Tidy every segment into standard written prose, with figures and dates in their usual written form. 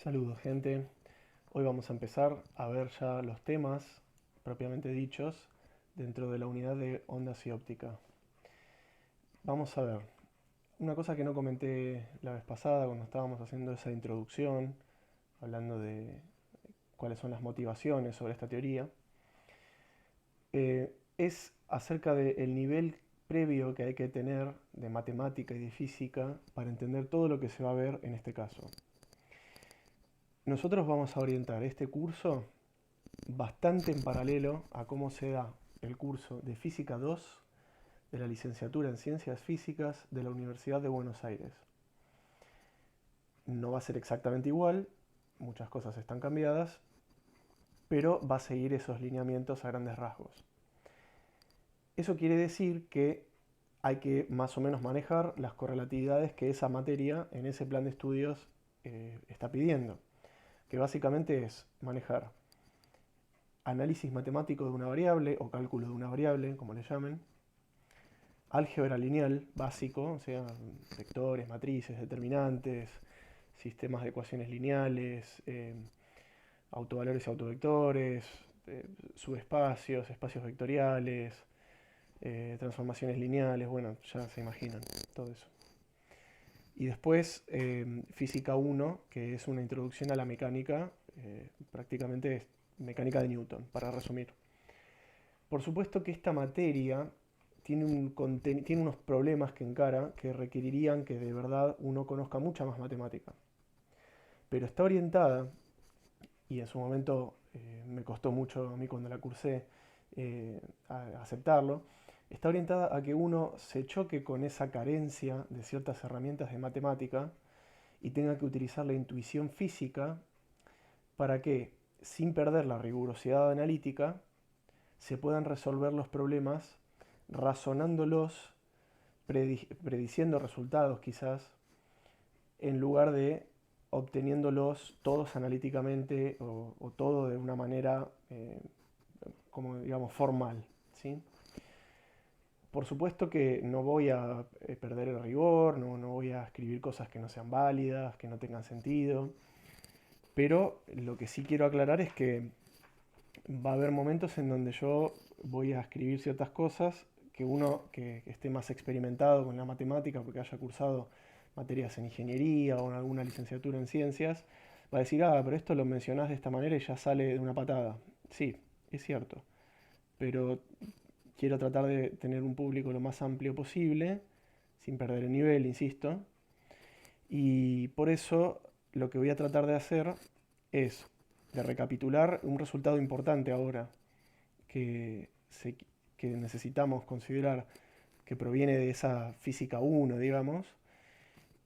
Saludos, gente. Hoy vamos a empezar a ver ya los temas propiamente dichos dentro de la unidad de ondas y óptica. Vamos a ver, una cosa que no comenté la vez pasada cuando estábamos haciendo esa introducción, hablando de cuáles son las motivaciones sobre esta teoría, es acerca del nivel previo que hay que tener de matemática y de física para entender todo lo que se va a ver en este caso. Nosotros vamos a orientar este curso bastante en paralelo a cómo se da el curso de Física 2 de la licenciatura en Ciencias Físicas de la Universidad de Buenos Aires. No va a ser exactamente igual, muchas cosas están cambiadas, pero va a seguir esos lineamientos a grandes rasgos. Eso quiere decir que hay que más o menos manejar las correlatividades que esa materia en ese plan de estudios está pidiendo, que básicamente es manejar análisis matemático de una variable o cálculo de una variable, como le llamen, álgebra lineal básico, o sea, vectores, matrices, determinantes, sistemas de ecuaciones lineales, autovalores y autovectores, subespacios, espacios vectoriales, transformaciones lineales, bueno, ya se imaginan todo eso. Y después física 1, que es una introducción a la mecánica, prácticamente es mecánica de Newton, para resumir. Por supuesto que esta materia tiene unos problemas que encara que requerirían que de verdad uno conozca mucha más matemática. Pero está orientada, y en su momento me costó mucho a mí cuando la cursé aceptarlo, está orientada a que uno se choque con esa carencia de ciertas herramientas de matemática y tenga que utilizar la intuición física para que, sin perder la rigurosidad analítica, se puedan resolver los problemas razonándolos, prediciendo resultados quizás, en lugar de obteniéndolos todos analíticamente o todo de una manera como digamos formal, ¿sí? Por supuesto que no voy a perder el rigor, no voy a escribir cosas que no sean válidas, que no tengan sentido, pero lo que sí quiero aclarar es que va a haber momentos en donde yo voy a escribir ciertas cosas que uno que esté más experimentado con la matemática, porque haya cursado materias en ingeniería o en alguna licenciatura en ciencias, va a decir, ah, pero esto lo mencionás de esta manera y ya sale de una patada. Sí, es cierto, pero quiero tratar de tener un público lo más amplio posible, sin perder el nivel, insisto, y por eso lo que voy a tratar de hacer es de recapitular un resultado importante ahora que, se- que necesitamos considerar que proviene de esa física 1, digamos,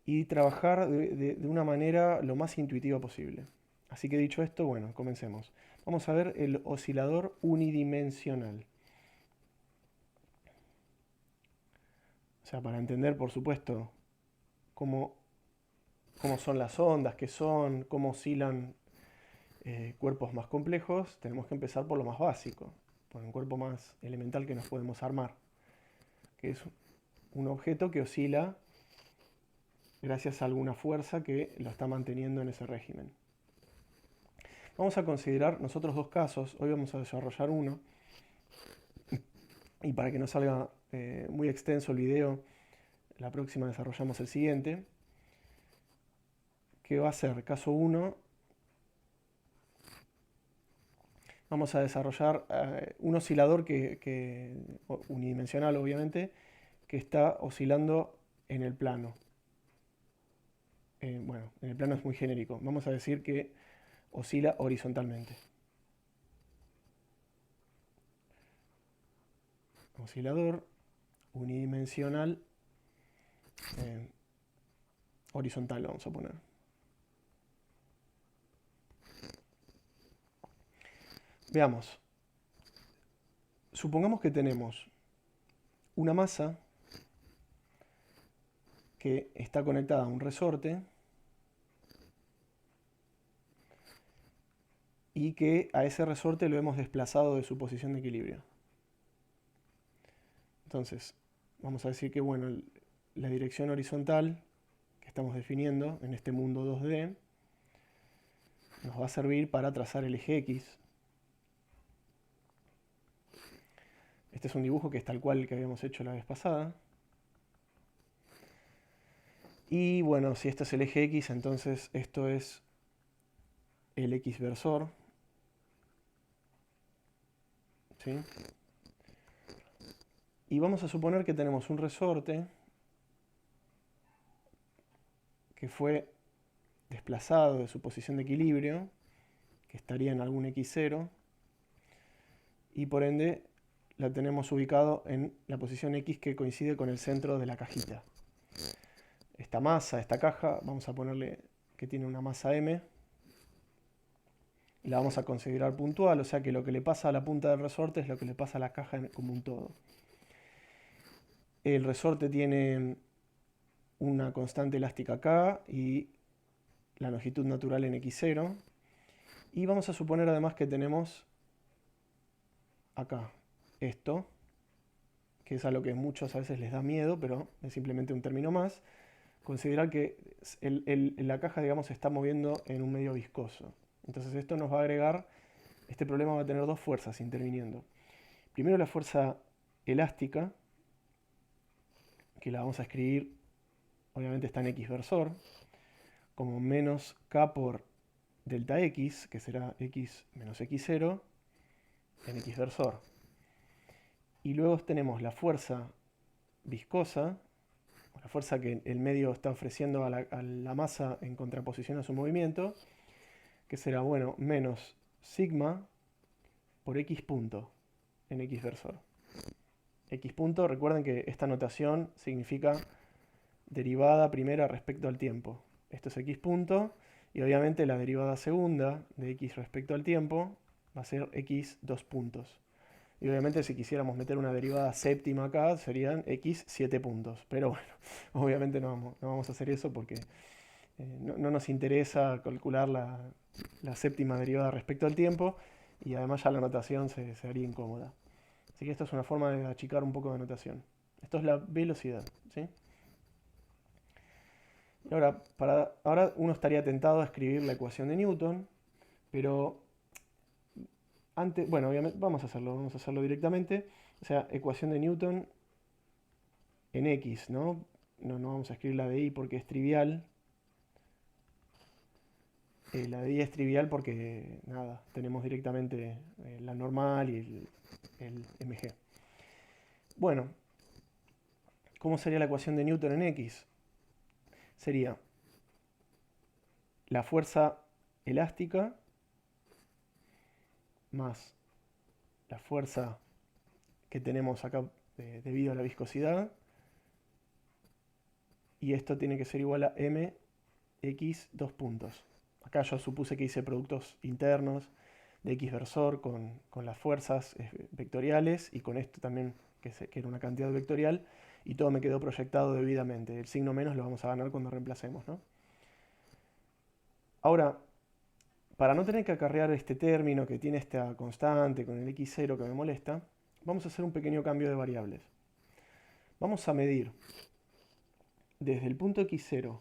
y trabajar de una manera lo más intuitiva posible. Así que dicho esto, bueno, comencemos. Vamos a ver el oscilador unidimensional. O sea, para entender, por supuesto, cómo, cómo son las ondas, qué son, cómo oscilan cuerpos más complejos, tenemos que empezar por lo más básico, por un cuerpo más elemental que nos podemos armar, que es un objeto que oscila gracias a alguna fuerza que lo está manteniendo en ese régimen. Vamos a considerar nosotros dos casos, hoy vamos a desarrollar uno, y para que no salga muy extenso el video, la próxima desarrollamos el siguiente, que va a ser caso 1. Vamos a desarrollar un oscilador unidimensional, obviamente, que está oscilando en el plano. Bueno, en el plano es muy genérico. Vamos a decir que oscila horizontalmente. Oscilador unidimensional eh, horizontal, vamos a poner. Veamos. Supongamos que tenemos una masa que está conectada a un resorte y que a ese resorte lo hemos desplazado de su posición de equilibrio. Entonces, vamos a decir que bueno, la dirección horizontal que estamos definiendo en este mundo 2D nos va a servir para trazar el eje X. Este es un dibujo que es tal cual que habíamos hecho la vez pasada. Y bueno, si este es el eje X, entonces esto es el X versor. ¿Sí? Y vamos a suponer que tenemos un resorte que fue desplazado de su posición de equilibrio, que estaría en algún x0, y por ende la tenemos ubicado en la posición x que coincide con el centro de la cajita. Esta masa, esta caja, vamos a ponerle que tiene una masa m, y la vamos a considerar puntual, o sea que lo que le pasa a la punta del resorte es lo que le pasa a la caja como un todo. El resorte tiene una constante elástica k y la longitud natural en x0. Y vamos a suponer además que tenemos acá esto, que es a lo que muchos a veces les da miedo, pero es simplemente un término más. Considerar que la caja, digamos, se está moviendo en un medio viscoso. Entonces esto nos va a agregar, este problema va a tener dos fuerzas interviniendo. Primero la fuerza elástica, que la vamos a escribir, obviamente está en x versor, como menos k por delta x, que será x menos x0, en x versor. Y luego tenemos la fuerza viscosa, la fuerza que el medio está ofreciendo a la masa en contraposición a su movimiento, que será, bueno, menos sigma por x punto en x versor. X punto, recuerden que esta notación significa derivada primera respecto al tiempo. Esto es x punto, y obviamente la derivada segunda de x respecto al tiempo va a ser x dos puntos. Y obviamente si quisiéramos meter una derivada séptima acá, serían x 7 puntos. Pero bueno, obviamente no vamos a hacer eso porque no nos interesa calcular la séptima derivada respecto al tiempo, y además ya la notación se haría incómoda. Así que esto es una forma de achicar un poco de notación. Esto es la velocidad, ¿sí? Y ahora uno estaría tentado a escribir la ecuación de Newton, pero antes, bueno, obviamente vamos a hacerlo directamente. O sea, ecuación de Newton en x, ¿no? No vamos a escribir la de y porque es trivial. La de y es trivial porque, nada, tenemos directamente la normal y el mg. Bueno, ¿cómo sería la ecuación de Newton en x? Sería la fuerza elástica más la fuerza que tenemos acá debido a la viscosidad, y esto tiene que ser igual a mx dos puntos. Acá yo supuse que hice productos internos de x versor con las fuerzas vectoriales y con esto también, que era una cantidad vectorial, y todo me quedó proyectado debidamente. El signo menos lo vamos a ganar cuando reemplacemos, ¿no? Ahora, para no tener que acarrear este término que tiene esta constante con el x0 que me molesta, vamos a hacer un pequeño cambio de variables. Vamos a medir desde el punto x0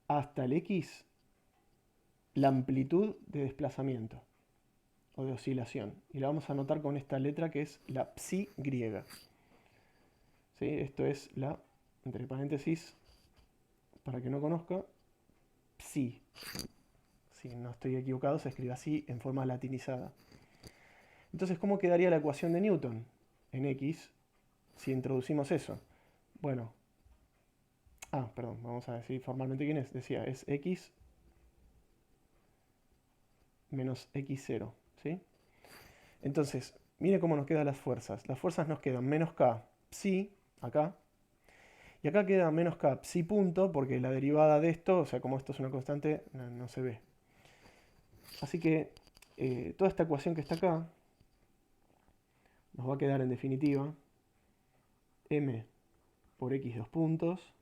hasta el x la amplitud de desplazamiento o de oscilación. Y la vamos a anotar con esta letra que es la psi griega. ¿Sí? Esto es la, entre paréntesis, para que no conozca, psi. Si no estoy equivocado, se escribe así en forma latinizada. Entonces, ¿cómo quedaría la ecuación de Newton en x si introducimos eso? Bueno, perdón, vamos a decir formalmente quién es. Decía, es x menos x0, ¿sí? Entonces, mire cómo nos quedan las fuerzas. Las fuerzas nos quedan menos k psi, acá, y acá queda menos k psi punto, porque la derivada de esto, o sea, como esto es una constante, no se ve. Así que toda esta ecuación que está acá nos va a quedar en definitiva m por x dos puntos.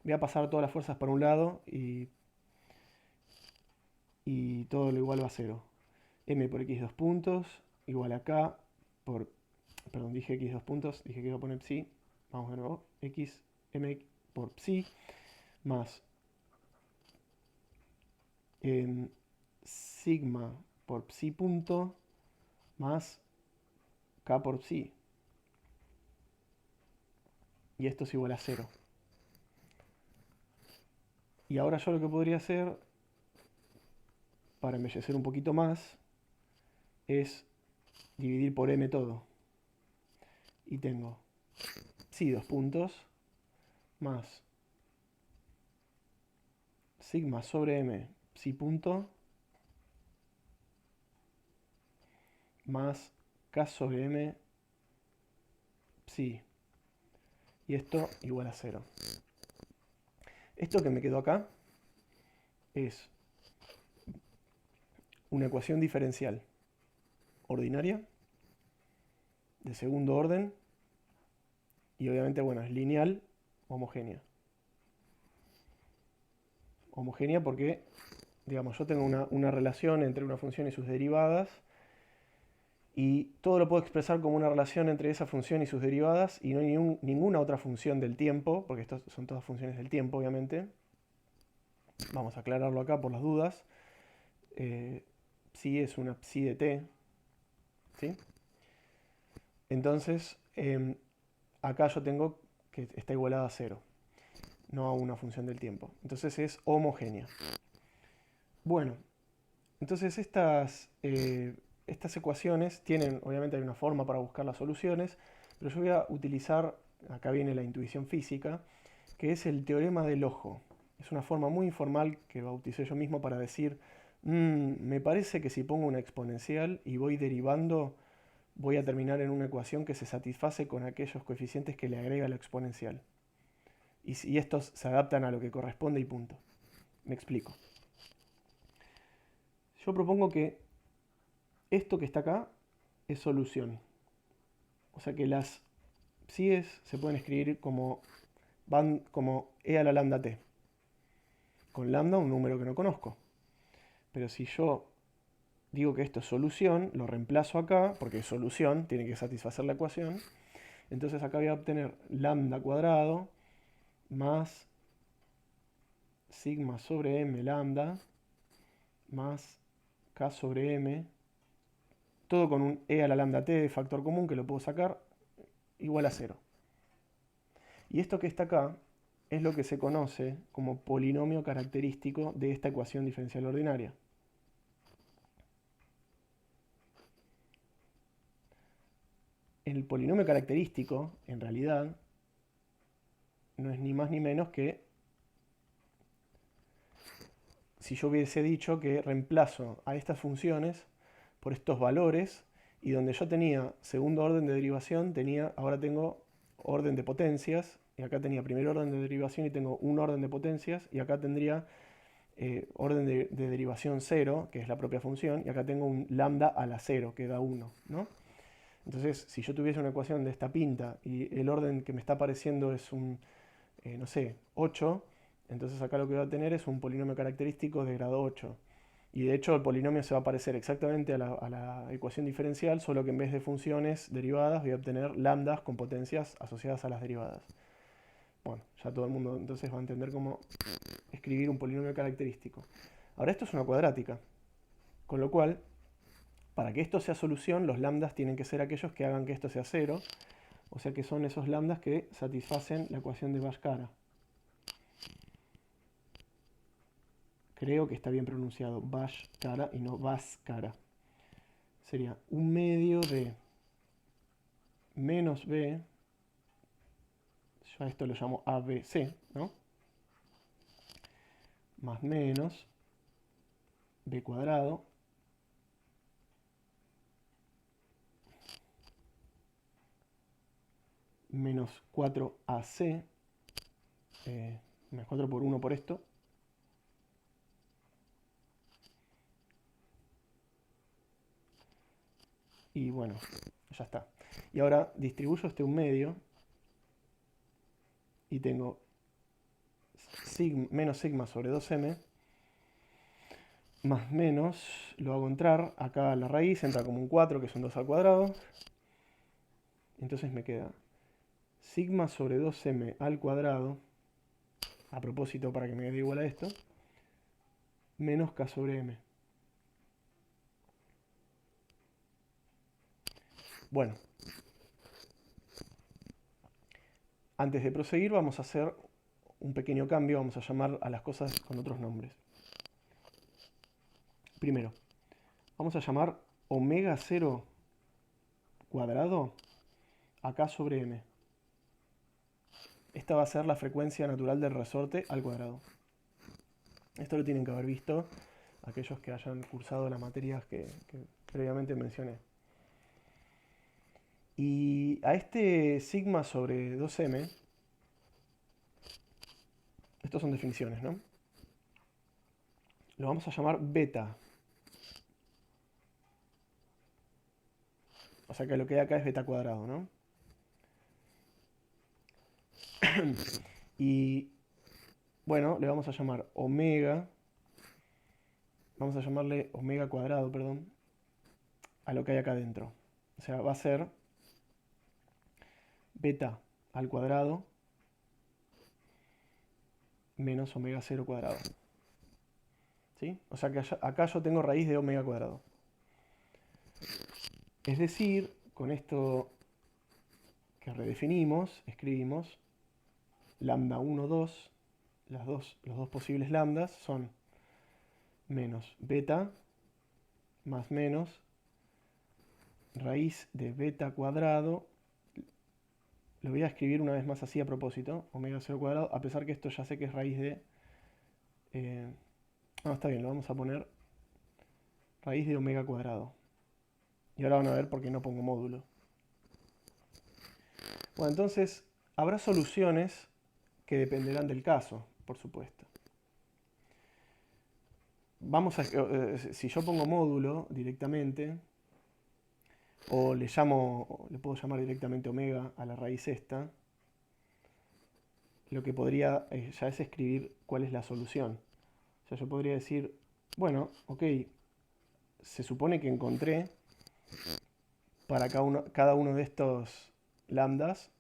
Voy a pasar todas las fuerzas por un lado y todo lo igual va a 0. M por x dos puntos igual a k por, perdón, dije x dos puntos, dije que iba a poner psi, vamos de nuevo, x m por psi más sigma por psi punto más k por psi. Y esto es igual a 0. Y ahora yo lo que podría hacer, para embellecer un poquito más, es dividir por m todo. Y tengo psi 2 puntos más sigma sobre m psi punto más k sobre m psi. Y esto igual a 0. Esto que me quedó acá es una ecuación diferencial ordinaria de segundo orden y obviamente, bueno, es lineal homogénea. Homogénea porque, digamos, yo tengo una relación entre una función y sus derivadas y todo lo puedo expresar como una relación entre esa función y sus derivadas y no hay ninguna otra función del tiempo, porque estas son todas funciones del tiempo, obviamente. Vamos a aclararlo acá por las dudas. Psi es una psi de t, ¿sí? Entonces, acá yo tengo que está igualada a 0, no a una función del tiempo. Entonces es homogénea. Bueno, entonces estas ecuaciones tienen, obviamente hay una forma para buscar las soluciones, pero yo voy a utilizar, acá viene la intuición física, que es el teorema del ojo. Es una forma muy informal que bauticé yo mismo para decir, me parece que si pongo una exponencial y voy derivando, voy a terminar en una ecuación que se satisface con aquellos coeficientes que le agrega la exponencial. Y estos se adaptan a lo que corresponde y punto. Me explico. Yo propongo que esto que está acá es solución. O sea que las psies se pueden escribir como e a la lambda t. Con lambda un número que no conozco. Pero si yo digo que esto es solución, lo reemplazo acá, porque es solución, tiene que satisfacer la ecuación. Entonces acá voy a obtener lambda cuadrado más sigma sobre m lambda más k sobre m, todo con un e a la lambda t de factor común que lo puedo sacar, igual a 0. Y esto que está acá es lo que se conoce como polinomio característico de esta ecuación diferencial ordinaria. El polinomio característico, en realidad, no es ni más ni menos que si yo hubiese dicho que reemplazo a estas funciones por estos valores y donde yo tenía segundo orden de derivación, ahora tengo orden de potencias, y acá tenía primer orden de derivación y tengo un orden de potencias, y acá tendría orden de derivación 0, que es la propia función, y acá tengo un lambda a la 0, que da 1, ¿no? Entonces, si yo tuviese una ecuación de esta pinta y el orden que me está apareciendo es un, no sé, 8, entonces acá lo que voy a tener es un polinomio característico de grado 8. Y de hecho el polinomio se va a parecer exactamente a la ecuación diferencial, solo que en vez de funciones derivadas voy a obtener lambdas con potencias asociadas a las derivadas. Bueno, ya todo el mundo entonces va a entender cómo escribir un polinomio característico. Ahora esto es una cuadrática, con lo cual, para que esto sea solución, los lambdas tienen que ser aquellos que hagan que esto sea 0, o sea que son esos lambdas que satisfacen la ecuación de Bhaskara. Creo que está bien pronunciado Bhaskara y no Bhaskara. Sería un medio de menos b, yo a esto lo llamo ABC, ¿no? Más menos b cuadrado menos 4ac, menos 4 por 1 por esto, y bueno, ya está. Y ahora distribuyo este un medio y tengo menos sigma sobre 2m más menos, lo hago entrar, acá la raíz entra como un 4, que es un 2 al cuadrado, entonces me queda sigma sobre 2m al cuadrado, a propósito para que me quede igual a esto, menos k sobre m. Bueno, antes de proseguir vamos a hacer un pequeño cambio, vamos a llamar a las cosas con otros nombres. Primero, vamos a llamar omega 0 cuadrado a k sobre m. Esta va a ser la frecuencia natural del resorte al cuadrado. Esto lo tienen que haber visto aquellos que hayan cursado las materias que previamente mencioné. Y a este sigma sobre 2m, estos son definiciones, ¿no? Lo vamos a llamar beta. O sea que lo que hay acá es beta cuadrado, ¿no? Y bueno, le vamos a llamar omega. Vamos a llamarle omega cuadrado, perdón, a lo que hay acá adentro. O sea, va a ser beta al cuadrado menos omega 0 cuadrado. ¿Sí? O sea que acá yo tengo raíz de omega cuadrado. Es decir, con esto que redefinimos, escribimos lambda 1, 2, los dos posibles lambdas son menos beta más menos raíz de beta cuadrado. Lo voy a escribir una vez más así a propósito, omega 0 cuadrado, a pesar que esto ya sé que es raíz de... no, está bien, lo vamos a poner raíz de omega cuadrado. Y ahora van a ver por qué no pongo módulo. Bueno, entonces, habrá soluciones que dependerán del caso, por supuesto. Vamos a, si yo pongo módulo directamente, o le puedo llamar directamente omega a la raíz esta, lo que podría ya es escribir cuál es la solución. O sea, yo podría decir, bueno, ok, se supone que encontré para cada uno de estos lambdas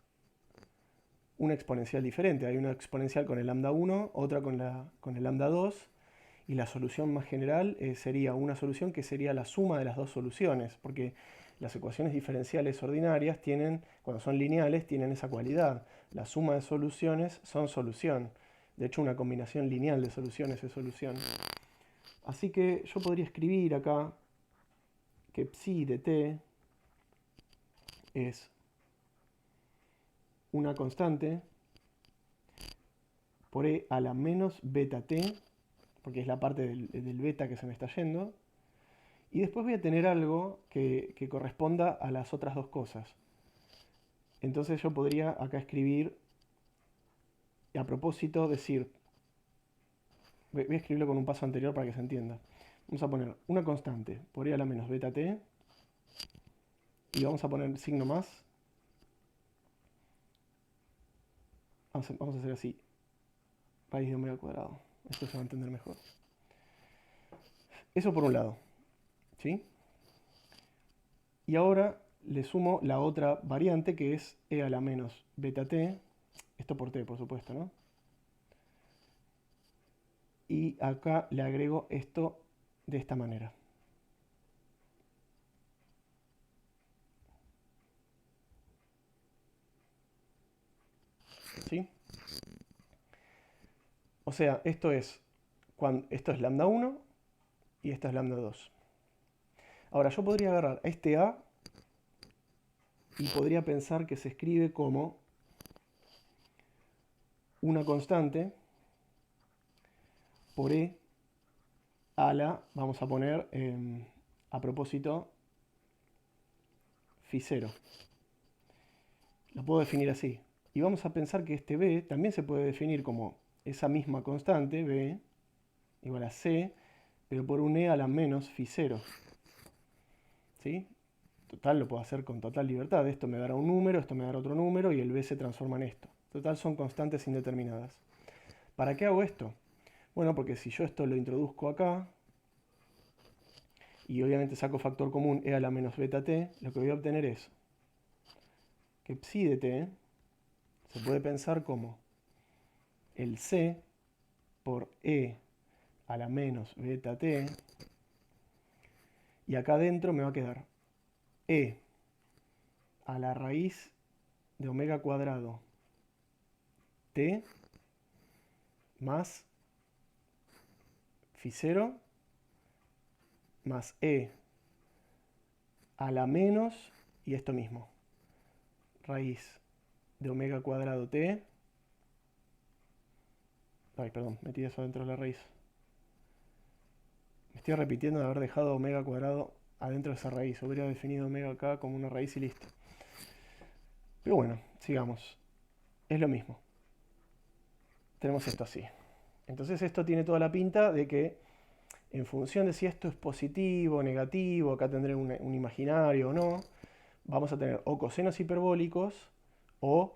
una exponencial diferente. Hay una exponencial con el lambda 1, otra con el lambda 2, y la solución más general sería una solución que sería la suma de las dos soluciones, porque las ecuaciones diferenciales ordinarias tienen, cuando son lineales, tienen esa cualidad. La suma de soluciones son solución. De hecho, una combinación lineal de soluciones es solución. Así que yo podría escribir acá que psi de t es una constante por e a la menos beta t, porque es la parte del beta que se me está yendo. Y después voy a tener algo que corresponda a las otras dos cosas. Entonces yo podría acá escribir, y a propósito decir, voy a escribirlo con un paso anterior para que se entienda. Vamos a poner una constante por e a la menos beta t, y vamos a poner signo más. Vamos a hacer así, raíz de omega cuadrado. Esto se va a entender mejor. Eso por un lado, ¿sí? Y ahora le sumo la otra variante que es e a la menos beta t, esto por t por supuesto, ¿no? Y acá le agrego esto de esta manera. ¿Sí? O sea, esto es lambda 1 y esto es lambda 2. Ahora yo podría agarrar este a y podría pensar que se escribe como una constante por e a la, vamos a poner a propósito, phi 0. Lo puedo definir así. Y vamos a pensar que este b también se puede definir como esa misma constante, b, igual a c, pero por un e a la menos phi 0. ¿Sí? Total, lo puedo hacer con total libertad. Esto me dará un número, esto me dará otro número y el b se transforma en esto. Total, son constantes indeterminadas. ¿Para qué hago esto? Bueno, porque si yo esto lo introduzco acá, y obviamente saco factor común e a la menos beta t, lo que voy a obtener es que psi de t se puede pensar como el c por e a la menos beta t. Y acá adentro me va a quedar e a la raíz de omega cuadrado t más phi 0 más e a la menos, y esto mismo, raíz de omega cuadrado t. Ay, perdón, metí eso dentro de la raíz. Me estoy repitiendo de haber dejado omega cuadrado adentro de esa raíz. Hubiera definido omega acá como una raíz y listo. Pero bueno, sigamos. Es lo mismo. Tenemos esto así. Entonces esto tiene toda la pinta de que en función de si esto es positivo o negativo, acá tendré un imaginario o no, vamos a tener o cosenos hiperbólicos o,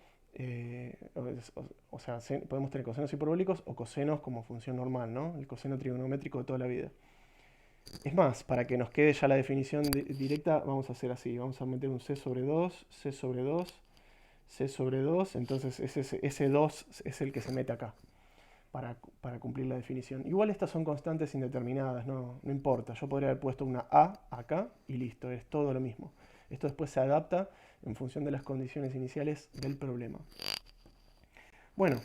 o sea, podemos tener cosenos hiperbólicos o cosenos como función normal, ¿no? El coseno trigonométrico de toda la vida. Es más, para que nos quede ya la definición directa, vamos a hacer así. Vamos a meter un c sobre 2, c sobre 2, c sobre 2. Entonces ese 2 es el que se mete acá para cumplir la definición. Igual estas son constantes indeterminadas, no importa. Yo podría haber puesto una a acá y listo, es todo lo mismo. Esto después se adapta en función de las condiciones iniciales del problema. Bueno,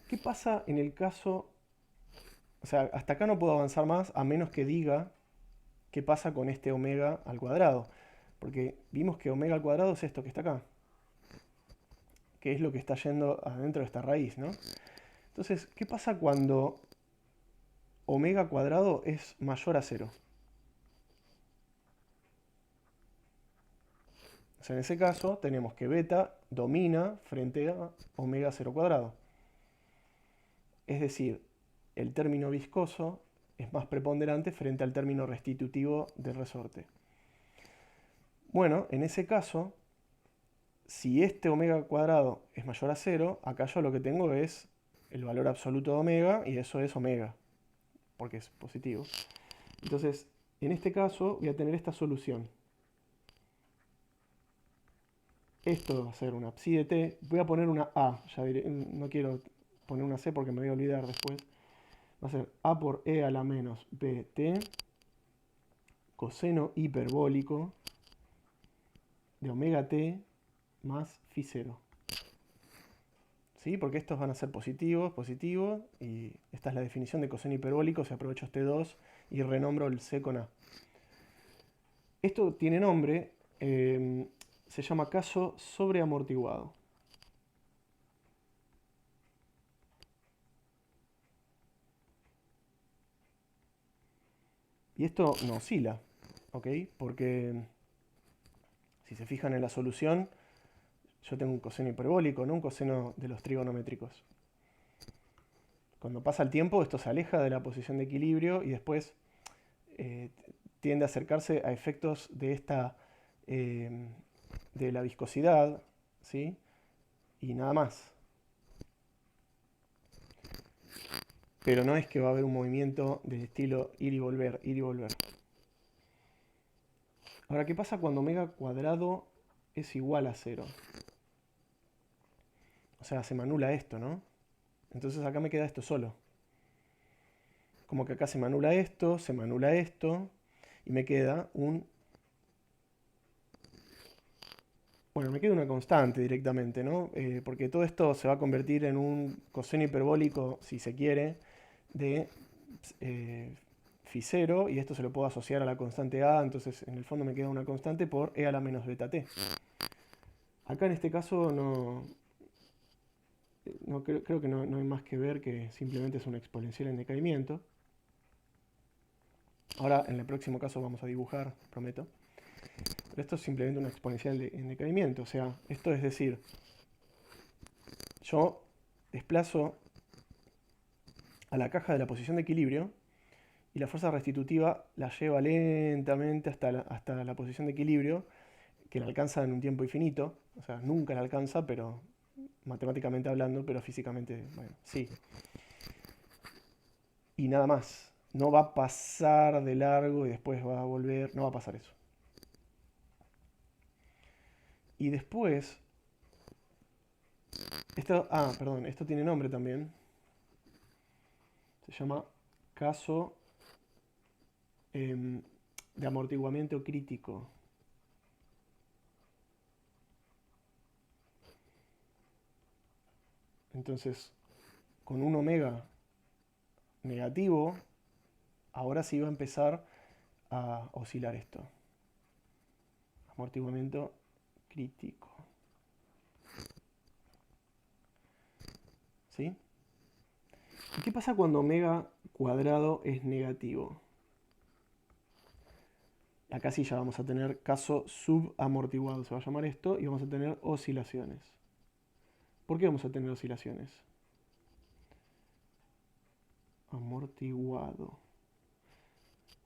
¿qué pasa en el caso? O sea, hasta acá no puedo avanzar más a menos que diga qué pasa con este omega al cuadrado. Porque vimos que omega al cuadrado es esto que está acá, que es lo que está yendo adentro de esta raíz, ¿no? Entonces, ¿qué pasa cuando omega cuadrado es mayor a 0? O sea, en ese caso tenemos que beta domina frente a omega 0 cuadrado. Es decir, el término viscoso es más preponderante frente al término restitutivo del resorte. Bueno, en ese caso, si este omega cuadrado es mayor a 0, acá yo lo que tengo es el valor absoluto de omega, y eso es omega, porque es positivo. Entonces, en este caso voy a tener esta solución. Esto va a ser una psi de t. Voy a poner una a, ya diré, no quiero poner una c porque me voy a olvidar después. Va a ser a por e a la menos bt coseno hiperbólico de omega t más phi 0. ¿Sí? Porque estos van a ser positivos, positivos, y esta es la definición de coseno hiperbólico. Si aprovecho este 2 y renombro el c con a. Esto tiene nombre, se llama caso sobreamortiguado. Y esto no oscila, ¿ok? Porque si se fijan en la solución, yo tengo un coseno hiperbólico, no un coseno de los trigonométricos. Cuando pasa el tiempo, esto se aleja de la posición de equilibrio y después tiende a acercarse a efectos de esta de la viscosidad, ¿sí? Y nada más. Pero no es que va a haber un movimiento del estilo ir y volver, ir y volver. Ahora, ¿qué pasa cuando omega cuadrado es igual a 0? O sea, se me anula esto, ¿no? Entonces acá me queda esto solo. Como que acá se me anula esto, y me queda un... Bueno, me queda una constante directamente, ¿no? Porque todo esto se va a convertir en un coseno hiperbólico, si se quiere, de phi 0, y esto se lo puedo asociar a la constante a, entonces en el fondo me queda una constante por e a la menos beta t. Acá en este caso creo que no hay más que ver, que simplemente es una exponencial en decaimiento. Ahora en el próximo caso vamos a dibujar, prometo. Pero esto es simplemente una exponencial en decaimiento. O sea, esto es decir, yo desplazo a la caja de la posición de equilibrio y la fuerza restitutiva la lleva lentamente hasta la posición de equilibrio, que la alcanza en un tiempo infinito. O sea, nunca la alcanza, pero matemáticamente hablando, pero físicamente, bueno, sí. Y nada más. No va a pasar de largo y después va a volver. No va a pasar eso. Y después... Esto tiene nombre también. Se llama caso de amortiguamiento crítico. Entonces, con un omega negativo, ahora sí va a empezar a oscilar esto. Amortiguamiento crítico. ¿Sí? ¿Y qué pasa cuando omega cuadrado es negativo? Acá sí ya vamos a tener caso subamortiguado, se va a llamar esto, y vamos a tener oscilaciones. ¿Por qué vamos a tener oscilaciones? Amortiguado.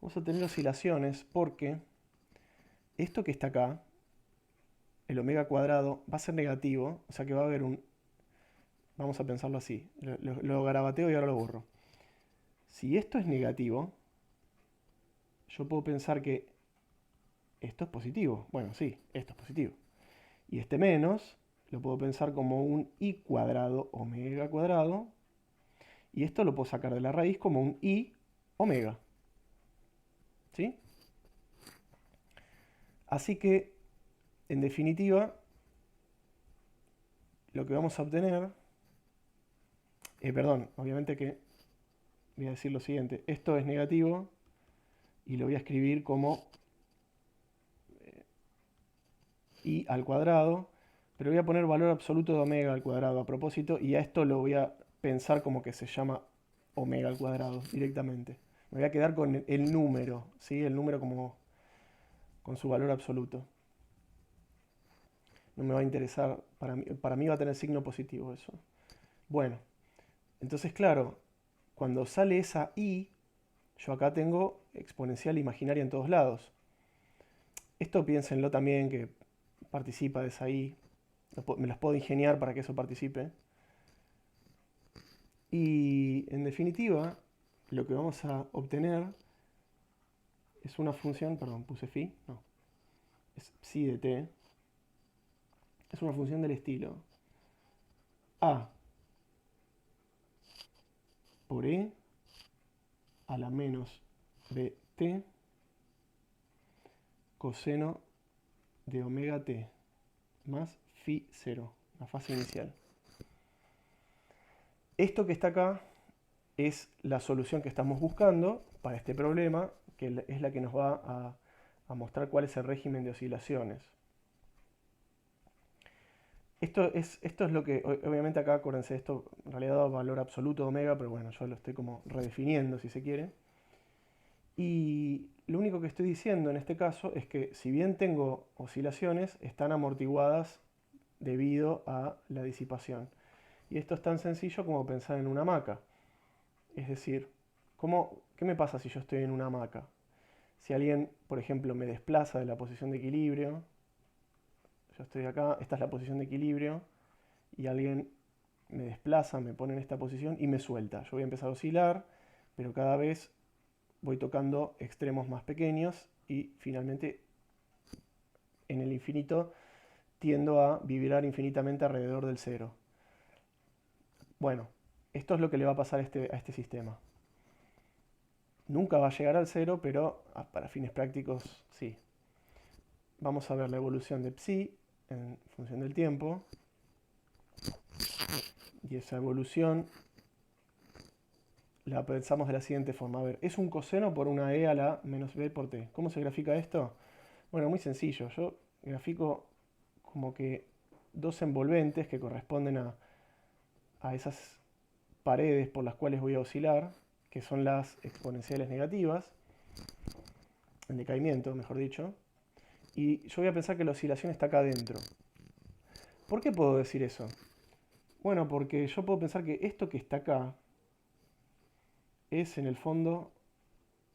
Vamos a tener oscilaciones porque esto que está acá, el omega cuadrado, va a ser negativo, o sea que va a haber un... Vamos a pensarlo así, lo garabateo y ahora lo borro. Si esto es negativo, yo puedo pensar que esto es positivo. Bueno, sí, esto es positivo. Y este menos lo puedo pensar como un i cuadrado omega cuadrado. Y esto lo puedo sacar de la raíz como un i omega. ¿Sí? Así que, en definitiva, lo que vamos a obtener... perdón, obviamente que voy a decir lo siguiente. Esto es negativo y lo voy a escribir como i al cuadrado. Pero voy a poner valor absoluto de omega al cuadrado a propósito. Y a esto lo voy a pensar como que se llama omega al cuadrado directamente. Me voy a quedar con el número, ¿sí? El número como con su valor absoluto. No me va a interesar, para mí va a tener signo positivo eso. Bueno, entonces claro, cuando sale esa i, yo acá tengo exponencial imaginaria en todos lados. Esto piénsenlo también que participa de esa i. Me las puedo ingeniar para que eso participe. Y en definitiva, lo que vamos a obtener es una función, perdón, puse phi, no, es psi de t. Es una función del estilo a por e a la menos bt coseno de omega t más phi 0, la fase inicial. Esto que está acá es la solución que estamos buscando para este problema, que es la que nos va a mostrar cuál es el régimen de oscilaciones. Esto es lo que, obviamente acá, acuérdense, esto en realidad da valor absoluto de omega, pero bueno, yo lo estoy como redefiniendo si se quiere. Y lo único que estoy diciendo en este caso es que si bien tengo oscilaciones, están amortiguadas debido a la disipación. Y esto es tan sencillo como pensar en una hamaca. Es decir, ¿qué me pasa si yo estoy en una hamaca? Si alguien, por ejemplo, me desplaza de la posición de equilibrio, yo estoy acá, esta es la posición de equilibrio, y alguien me desplaza, me pone en esta posición y me suelta. Yo voy a empezar a oscilar, pero cada vez voy tocando extremos más pequeños y finalmente en el infinito tiendo a vibrar infinitamente alrededor del cero. Bueno, esto es lo que le va a pasar a este sistema. Nunca va a llegar al cero, pero para fines prácticos sí. Vamos a ver la evolución de psi en función del tiempo. Y esa evolución la pensamos de la siguiente forma. A ver, es un coseno por una e a la menos b por t. ¿Cómo se grafica esto? Bueno, muy sencillo. Yo grafico como que dos envolventes que corresponden a esas paredes por las cuales voy a oscilar, que son las exponenciales negativas, el decaimiento, mejor dicho. Y yo voy a pensar que la oscilación está acá adentro. ¿Por qué puedo decir eso? Bueno, porque yo puedo pensar que esto que está acá es en el fondo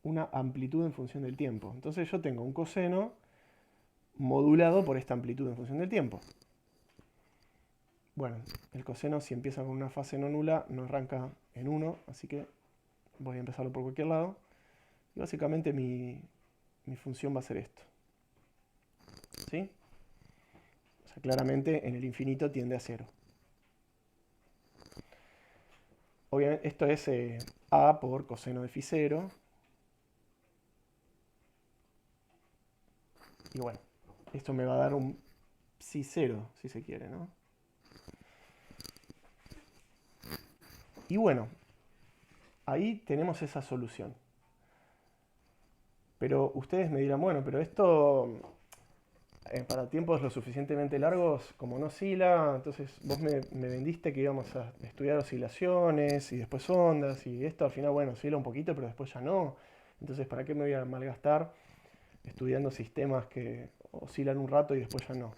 una amplitud en función del tiempo. Entonces yo tengo un coseno modulado por esta amplitud en función del tiempo. Bueno, el coseno si empieza con una fase no nula no arranca en 1, así que voy a empezarlo por cualquier lado. Y básicamente mi función va a ser esto. ¿Sí? O sea, claramente en el infinito tiende a 0. obviamente, esto es A por coseno de φ0. Y bueno, esto me va a dar un psi0, si se quiere, ¿no? Y bueno, ahí tenemos esa solución. Pero ustedes me dirán, bueno, pero esto para tiempos lo suficientemente largos, como no oscila, entonces vos me vendiste que íbamos a estudiar oscilaciones y después ondas, y esto al final, bueno, oscila un poquito, pero después ya no. Entonces, ¿para qué me voy a malgastar estudiando sistemas que oscilan un rato y después ya no?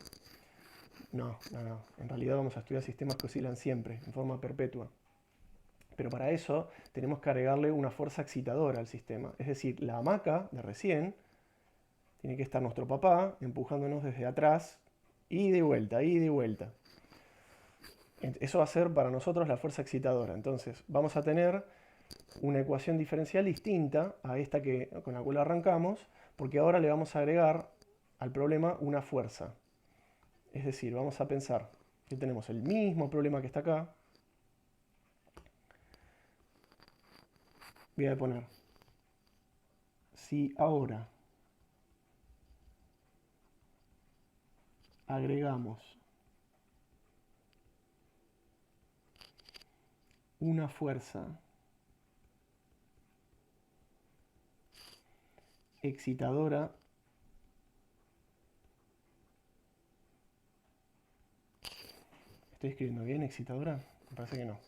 No, no, no. En realidad vamos a estudiar sistemas que oscilan siempre, en forma perpetua. Pero para eso tenemos que agregarle una fuerza excitadora al sistema. Es decir, la hamaca de recién tiene que estar nuestro papá empujándonos desde atrás y de vuelta, y de vuelta. Eso va a ser para nosotros la fuerza excitadora. Entonces vamos a tener una ecuación diferencial distinta a esta con la cual arrancamos, porque ahora le vamos a agregar al problema una fuerza. Es decir, vamos a pensar que tenemos el mismo problema que está acá. Voy a poner, si ahora agregamos una fuerza excitadora, ¿estoy escribiendo bien excitadora? Me parece que no.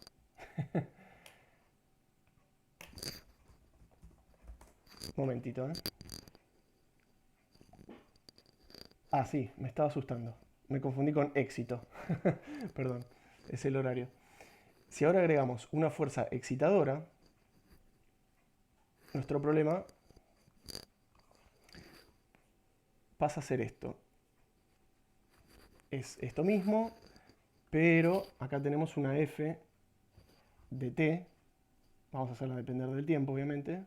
Un momentito, ¿eh? Ah, sí, me estaba asustando. Me confundí con éxito. Perdón, es el horario. Si ahora agregamos una fuerza excitadora, nuestro problema pasa a ser esto. Es esto mismo, pero acá tenemos una f de t. Vamos a hacerla depender del tiempo, obviamente.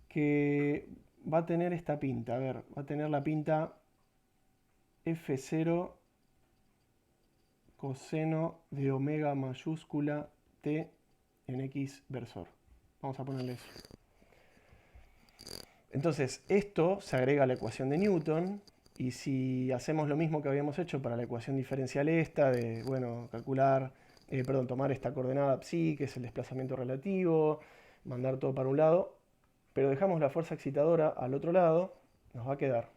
Que va a tener esta pinta. A ver, va a tener la pinta f0 coseno de omega mayúscula t en x versor. Vamos a ponerle eso. Entonces, esto se agrega a la ecuación de Newton, y si hacemos lo mismo que habíamos hecho para la ecuación diferencial esta, de, bueno, tomar esta coordenada psi, que es el desplazamiento relativo, mandar todo para un lado, pero dejamos la fuerza excitadora al otro lado, nos va a quedar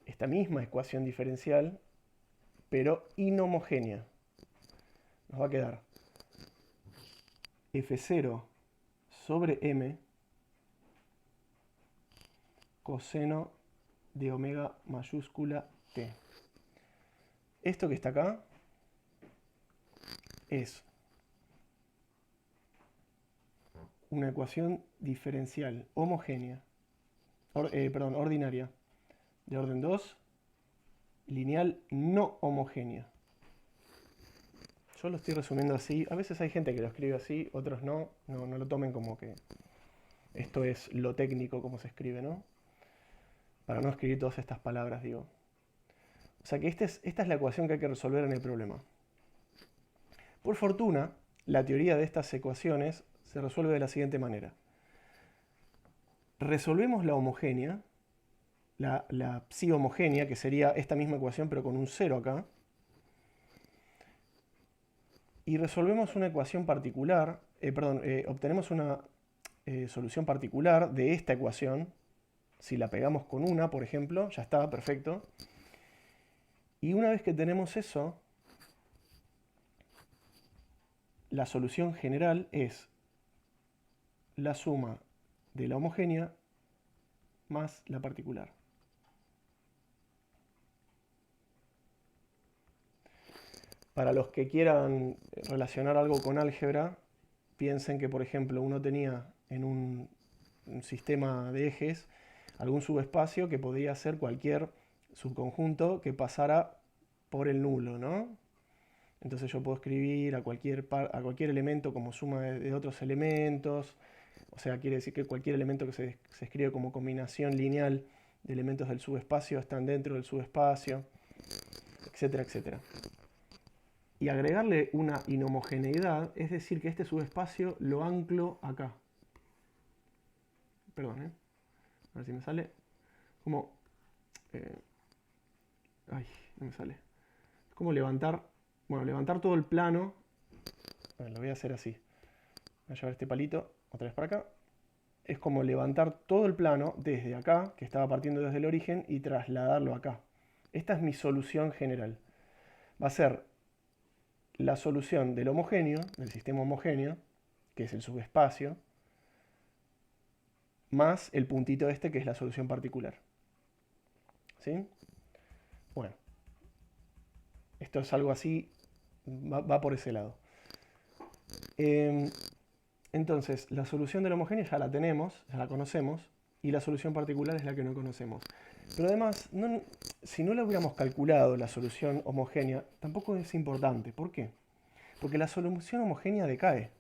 esta misma ecuación diferencial, pero inhomogénea. Nos va a quedar f0 sobre m coseno de omega mayúscula t. Esto que está acá es una ecuación diferencial homogénea, ordinaria, de orden 2, lineal no homogénea. Yo lo estoy resumiendo así. A veces hay gente que lo escribe así, otros no. No lo tomen como que esto es lo técnico como se escribe, ¿no? Para no escribir todas estas palabras, digo. O sea que esta es la ecuación que hay que resolver en el problema. Por fortuna, la teoría de estas ecuaciones se resuelve de la siguiente manera. Resolvemos la homogénea, la psi homogénea, que sería esta misma ecuación pero con un 0 acá. Y resolvemos una ecuación particular, obtenemos una solución particular de esta ecuación. Si la pegamos con una, por ejemplo, ya está, perfecto. Y una vez que tenemos eso, la solución general es la suma de la homogénea más la particular. Para los que quieran relacionar algo con álgebra, piensen que, por ejemplo, uno tenía en un sistema de ejes algún subespacio que podía ser cualquier subconjunto que pasara por el nulo, ¿no? Entonces yo puedo escribir a cualquier elemento como suma de otros elementos. O sea, quiere decir que cualquier elemento que se escribe como combinación lineal de elementos del subespacio están dentro del subespacio, etcétera, etcétera. Y agregarle una inhomogeneidad, es decir, que este subespacio lo anclo acá. Perdón, a ver si me sale. Como... ay, no me sale. Es como levantar... Bueno, levantar todo el plano. Bueno, lo voy a hacer así. Voy a llevar este palito otra vez para acá. Es como levantar todo el plano desde acá, que estaba partiendo desde el origen, y trasladarlo acá. Esta es mi solución general. Va a ser la solución del homogéneo, del sistema homogéneo, que es el subespacio, más el puntito este, que es la solución particular. ¿Sí? Bueno, esto es algo así, va por ese lado. Entonces, la solución del homogéneo ya la tenemos, ya la conocemos, y la solución particular es la que no conocemos. Pero además, si no la hubiéramos calculado, la solución homogénea, tampoco es importante. ¿Por qué? Porque la solución homogénea decae.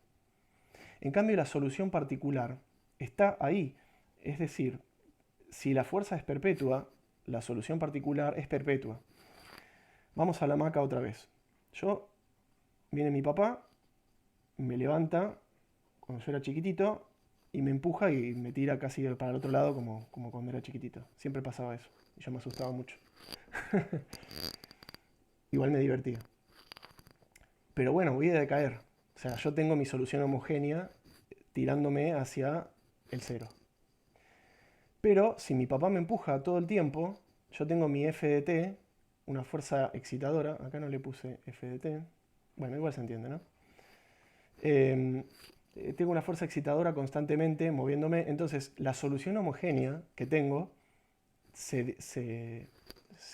En cambio, la solución particular está ahí. Es decir, si la fuerza es perpetua, la solución particular es perpetua. Vamos a la hamaca otra vez. Viene mi papá, me levanta cuando yo era chiquitito y me empuja y me tira casi para el otro lado como cuando era chiquitito. Siempre pasaba eso y yo me asustaba mucho. Igual me divertía. Pero bueno, voy a decaer. O sea, yo tengo mi solución homogénea tirándome hacia el cero. Pero si mi papá me empuja todo el tiempo, yo tengo mi F de t, una fuerza excitadora. Acá no le puse F de t. Bueno, igual se entiende, ¿no? Tengo una fuerza excitadora constantemente moviéndome. Entonces, la solución homogénea que tengo se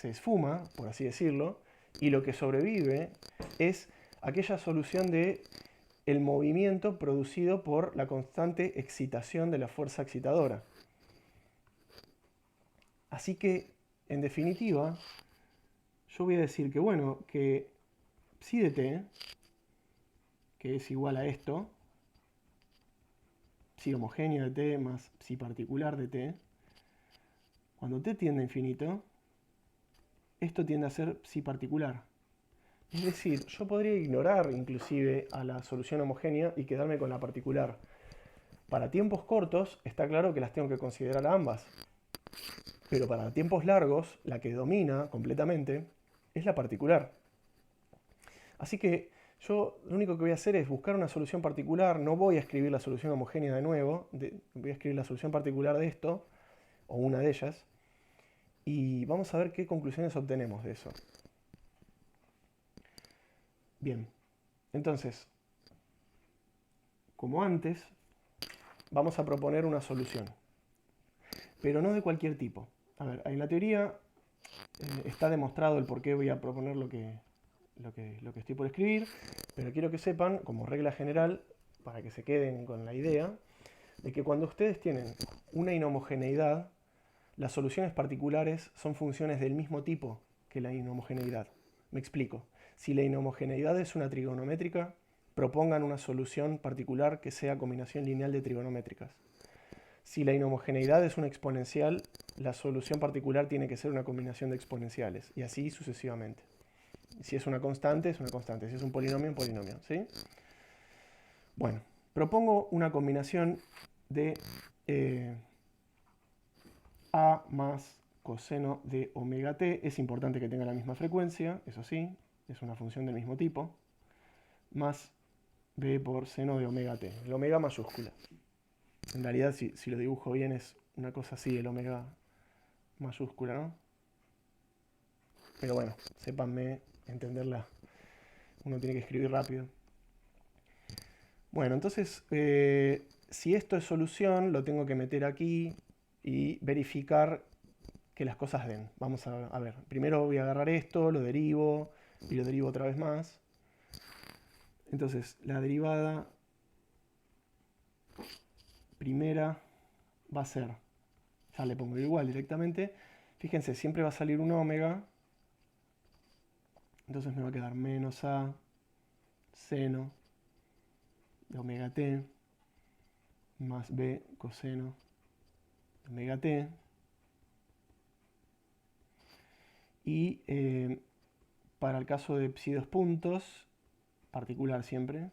esfuma, por así decirlo, y lo que sobrevive es aquella solución de el movimiento producido por la constante excitación de la fuerza excitadora. Así que, en definitiva, yo voy a decir que, bueno, que psi de t, que es igual a esto, psi homogéneo de t más psi particular de t, cuando t tiende a infinito, esto tiende a ser psi particular. Es decir, yo podría ignorar inclusive a la solución homogénea y quedarme con la particular. Para tiempos cortos está claro que las tengo que considerar a ambas. Pero para tiempos largos, la que domina completamente es la particular. Así que yo lo único que voy a hacer es buscar una solución particular. No voy a escribir la solución homogénea de nuevo. Voy a escribir la solución particular de esto, o una de ellas. Y vamos a ver qué conclusiones obtenemos de eso. Bien, entonces, como antes, vamos a proponer una solución. Pero no de cualquier tipo. A ver, en la teoría está demostrado el por qué voy a proponer lo que estoy por escribir, pero quiero que sepan, como regla general, para que se queden con la idea, de que cuando ustedes tienen una inhomogeneidad, las soluciones particulares son funciones del mismo tipo que la inhomogeneidad. Me explico. Si la inhomogeneidad es una trigonométrica, propongan una solución particular que sea combinación lineal de trigonométricas. Si la inhomogeneidad es una exponencial, la solución particular tiene que ser una combinación de exponenciales, y así sucesivamente. Si es una constante, es una constante. Si es un polinomio, ¿sí? Bueno, propongo una combinación de A más coseno de omega t. Es importante que tenga la misma frecuencia, eso sí, es una función del mismo tipo, más b por seno de omega t. El omega mayúscula. En realidad, si lo dibujo bien, es una cosa así, el omega mayúscula, ¿no? Pero bueno, sépanme entenderla. Uno tiene que escribir rápido. Bueno, entonces, si esto es solución, lo tengo que meter aquí y verificar que las cosas den. Vamos a ver. Primero voy a agarrar esto, lo derivo y lo derivo otra vez más. Entonces, la derivada primera va a ser, ya le pongo igual directamente. Fíjense, siempre va a salir un omega. Entonces me va a quedar menos a seno de omega t más b coseno de omega t Y para el caso de psi 2 puntos, particular siempre,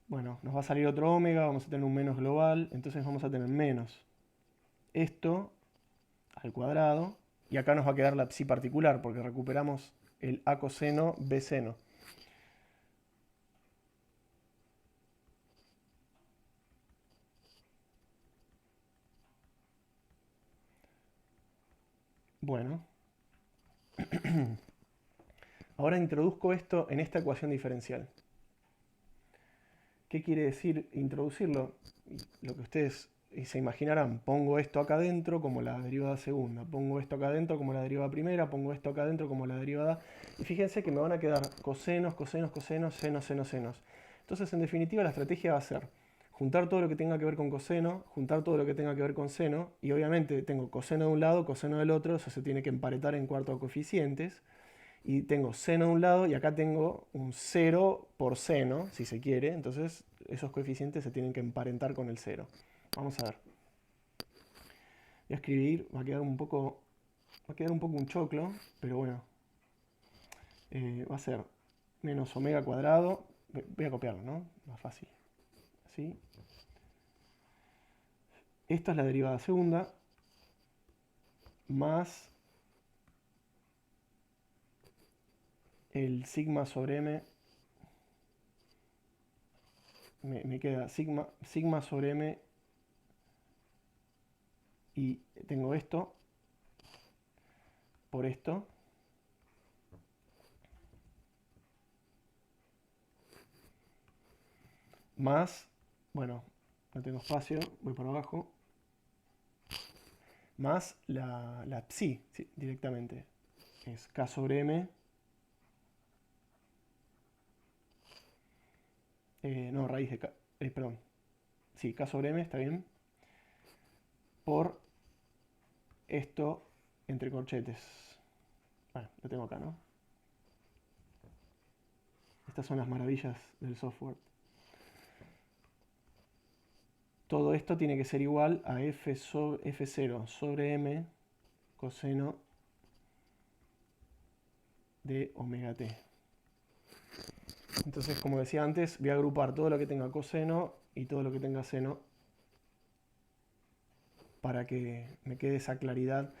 bueno, nos va a salir otro omega, vamos a tener un menos global, entonces vamos a tener menos esto al cuadrado, y acá nos va a quedar la psi particular, porque recuperamos el a coseno, b seno. Bueno, ahora introduzco esto en esta ecuación diferencial. ¿Qué quiere decir introducirlo? Lo que ustedes se imaginarán, pongo esto acá adentro como la derivada segunda, pongo esto acá adentro como la derivada primera, pongo esto acá adentro como la derivada... Y fíjense que me van a quedar cosenos, cosenos, cosenos, senos, senos, senos. Entonces, en definitiva, la estrategia va a ser juntar todo lo que tenga que ver con coseno, juntar todo lo que tenga que ver con seno, y obviamente tengo coseno de un lado, coseno del otro, eso se tiene que emparetar en cuarto de coeficientes, y tengo seno de un lado y acá tengo un 0 por seno, si se quiere, entonces esos coeficientes se tienen que emparentar con el 0. Vamos a ver. Voy a escribir, va a quedar un poco un choclo, pero bueno, va a ser menos omega cuadrado, voy a copiarlo, ¿no? Más fácil. Así. Esta es la derivada segunda, más el sigma sobre m, me queda sigma sobre m, y tengo esto por esto, más, bueno, no tengo espacio, voy para abajo, más la psi, sí, directamente, es k sobre m, no, raíz de k, perdón, sí, k sobre m, está bien, por esto entre corchetes. Bueno, lo tengo acá, ¿no? Estas son las maravillas del software. Todo esto tiene que ser igual a f0 sobre m coseno de omega t. Entonces, como decía antes, voy a agrupar todo lo que tenga coseno y todo lo que tenga seno para que me quede esa claridad.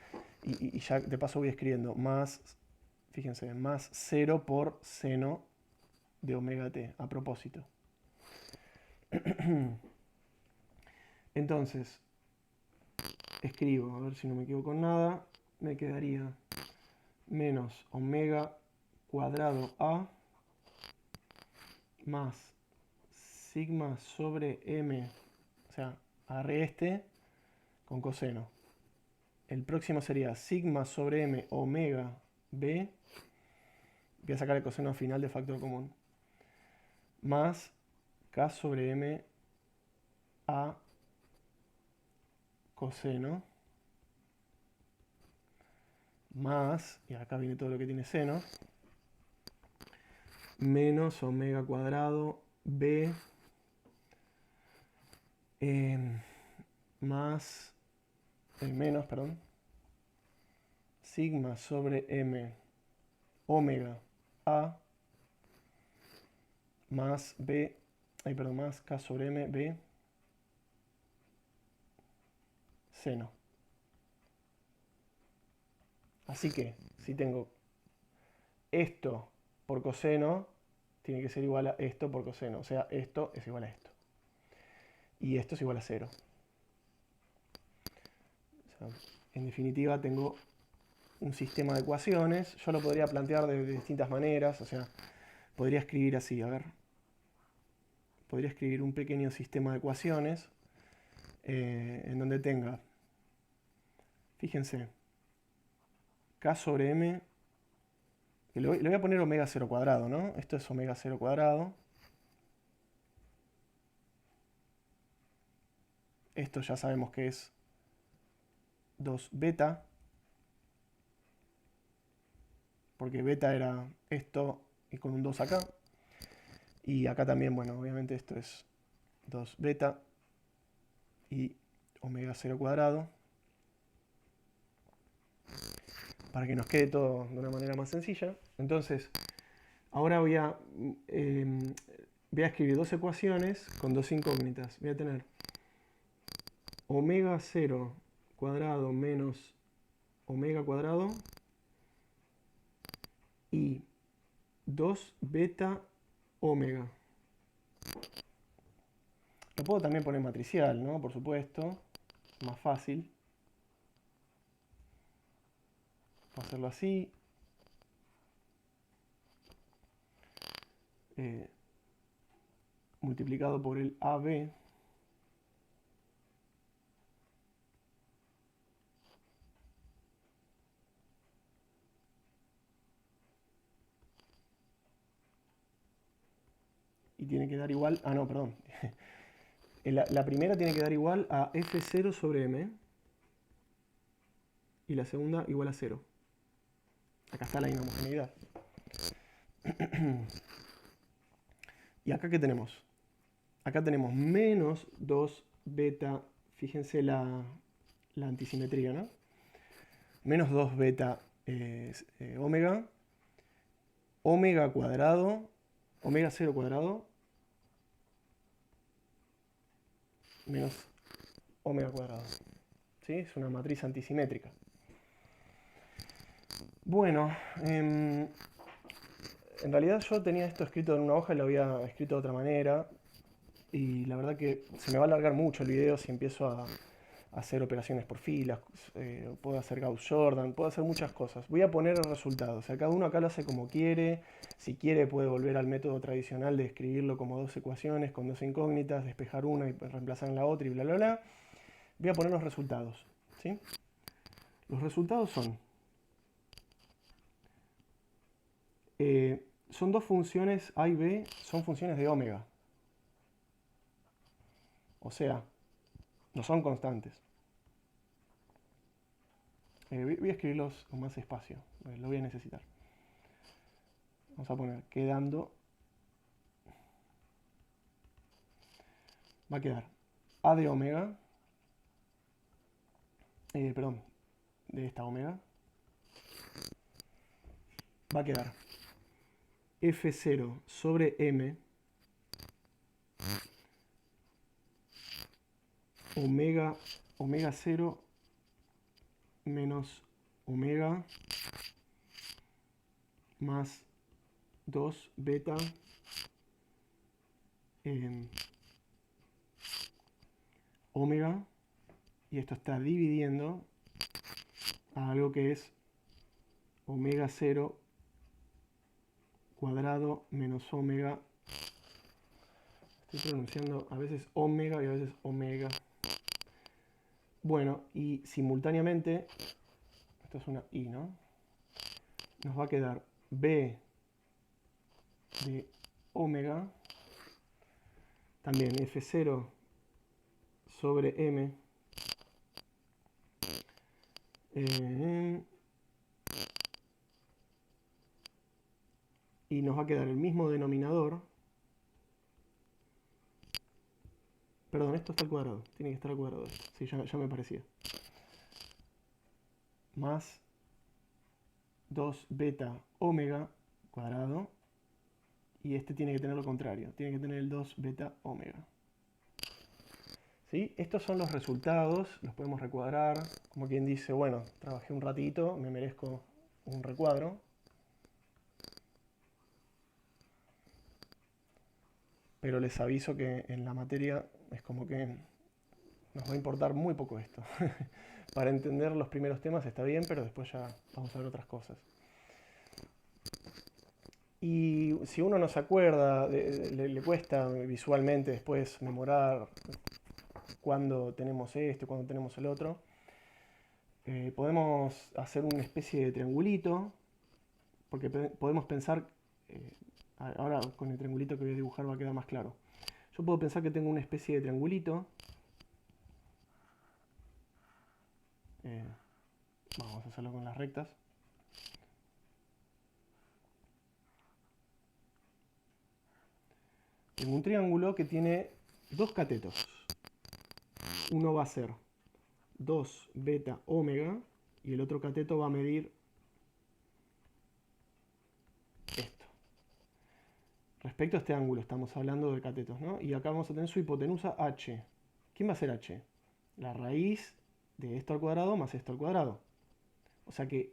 Y ya de paso voy escribiendo más, fíjense, más 0 por seno de omega t, a propósito. Entonces, escribo, a ver si no me equivoco en nada, me quedaría menos omega cuadrado a más sigma sobre m, o sea, agarré este con coseno. El próximo sería sigma sobre m omega b, voy a sacar el coseno final de factor común, más k sobre m a coseno, más, y acá viene todo lo que tiene seno, menos omega cuadrado b más menos, perdón, sigma sobre m omega a más b, perdón, más k sobre m b seno. Así que si tengo esto por coseno, tiene que ser igual a esto por coseno. O sea, esto es igual a esto. Y esto es igual a 0. O sea, en definitiva tengo un sistema de ecuaciones. Yo lo podría plantear de distintas maneras. O sea, podría escribir así, a ver. Podría escribir un pequeño sistema de ecuaciones en donde tenga, fíjense, k sobre m, que le voy a poner omega 0 cuadrado, ¿no? Esto es omega 0 cuadrado. Esto ya sabemos que es 2 beta, porque beta era esto y con un 2 acá. Y acá también, bueno, obviamente esto es 2 beta y omega 0 cuadrado. para que nos quede todo de una manera más sencilla. Entonces, ahora voy a escribir dos ecuaciones con dos incógnitas. Voy a tener omega 0 cuadrado menos omega cuadrado y 2 beta omega. Lo puedo también poner matricial, ¿no? Por supuesto, más fácil. Puedo hacerlo así. Multiplicado por el AB. Y tiene que dar igual... Ah, no, perdón. La primera tiene que dar igual a F0 sobre M. Y la segunda igual a 0. Acá está la inhomogeneidad. ¿Y acá qué tenemos? Acá tenemos menos 2 beta, fíjense la antisimetría, ¿no? Menos 2 beta omega, omega cuadrado, omega 0 cuadrado, menos omega cuadrado. ¿Sí? Es una matriz antisimétrica. Bueno, en realidad yo tenía esto escrito en una hoja y lo había escrito de otra manera. Y la verdad que se me va a alargar mucho el video si empiezo a hacer operaciones por filas, puedo hacer Gauss-Jordan, puedo hacer muchas cosas. Voy a poner el resultado. O sea, cada uno acá lo hace como quiere. Si quiere puede volver al método tradicional de escribirlo como dos ecuaciones con dos incógnitas, despejar una y reemplazar en la otra y bla, bla, bla. Voy a poner los resultados. ¿Sí? Los resultados son dos funciones A y B, son funciones de omega. O sea, no son constantes. Voy a escribirlos con más espacio, lo voy a necesitar. Vamos a poner quedando. Va a quedar A de omega, perdón, de esta omega. Va a quedar F0 sobre M omega 0 menos omega más 2 beta omega, y esto está dividiendo a algo que es omega 0 cuadrado menos omega. Estoy pronunciando a veces omega y a veces omega. Bueno, y simultáneamente, esto es una I, ¿no? Nos va a quedar B de omega, también F0 sobre M, y nos va a quedar el mismo denominador. Perdón, esto está al cuadrado, tiene que estar al cuadrado. Sí, ya me parecía. Más 2 beta omega cuadrado, y este tiene que tener lo contrario, tiene que tener el 2 beta omega. ¿Sí? Estos son los resultados, los podemos recuadrar, como quien dice, bueno, trabajé un ratito, me merezco un recuadro. Pero les aviso que en la materia es como que nos va a importar muy poco esto. Para entender los primeros temas está bien, pero después ya vamos a ver otras cosas. Y si uno no se acuerda, le cuesta visualmente después memorar cuándo tenemos esto, cuándo tenemos el otro, podemos hacer una especie de triangulito, porque podemos pensar, ahora con el triangulito que voy a dibujar va a quedar más claro. Yo puedo pensar que tengo una especie de triangulito. Vamos a hacerlo con las rectas. Tengo un triángulo que tiene dos catetos. Uno va a ser 2 beta omega y el otro cateto va a medir respecto a este ángulo estamos hablando de catetos, ¿no? Y acá vamos a tener su hipotenusa h. ¿Quién va a ser h? La raíz de esto al cuadrado más esto al cuadrado. O sea que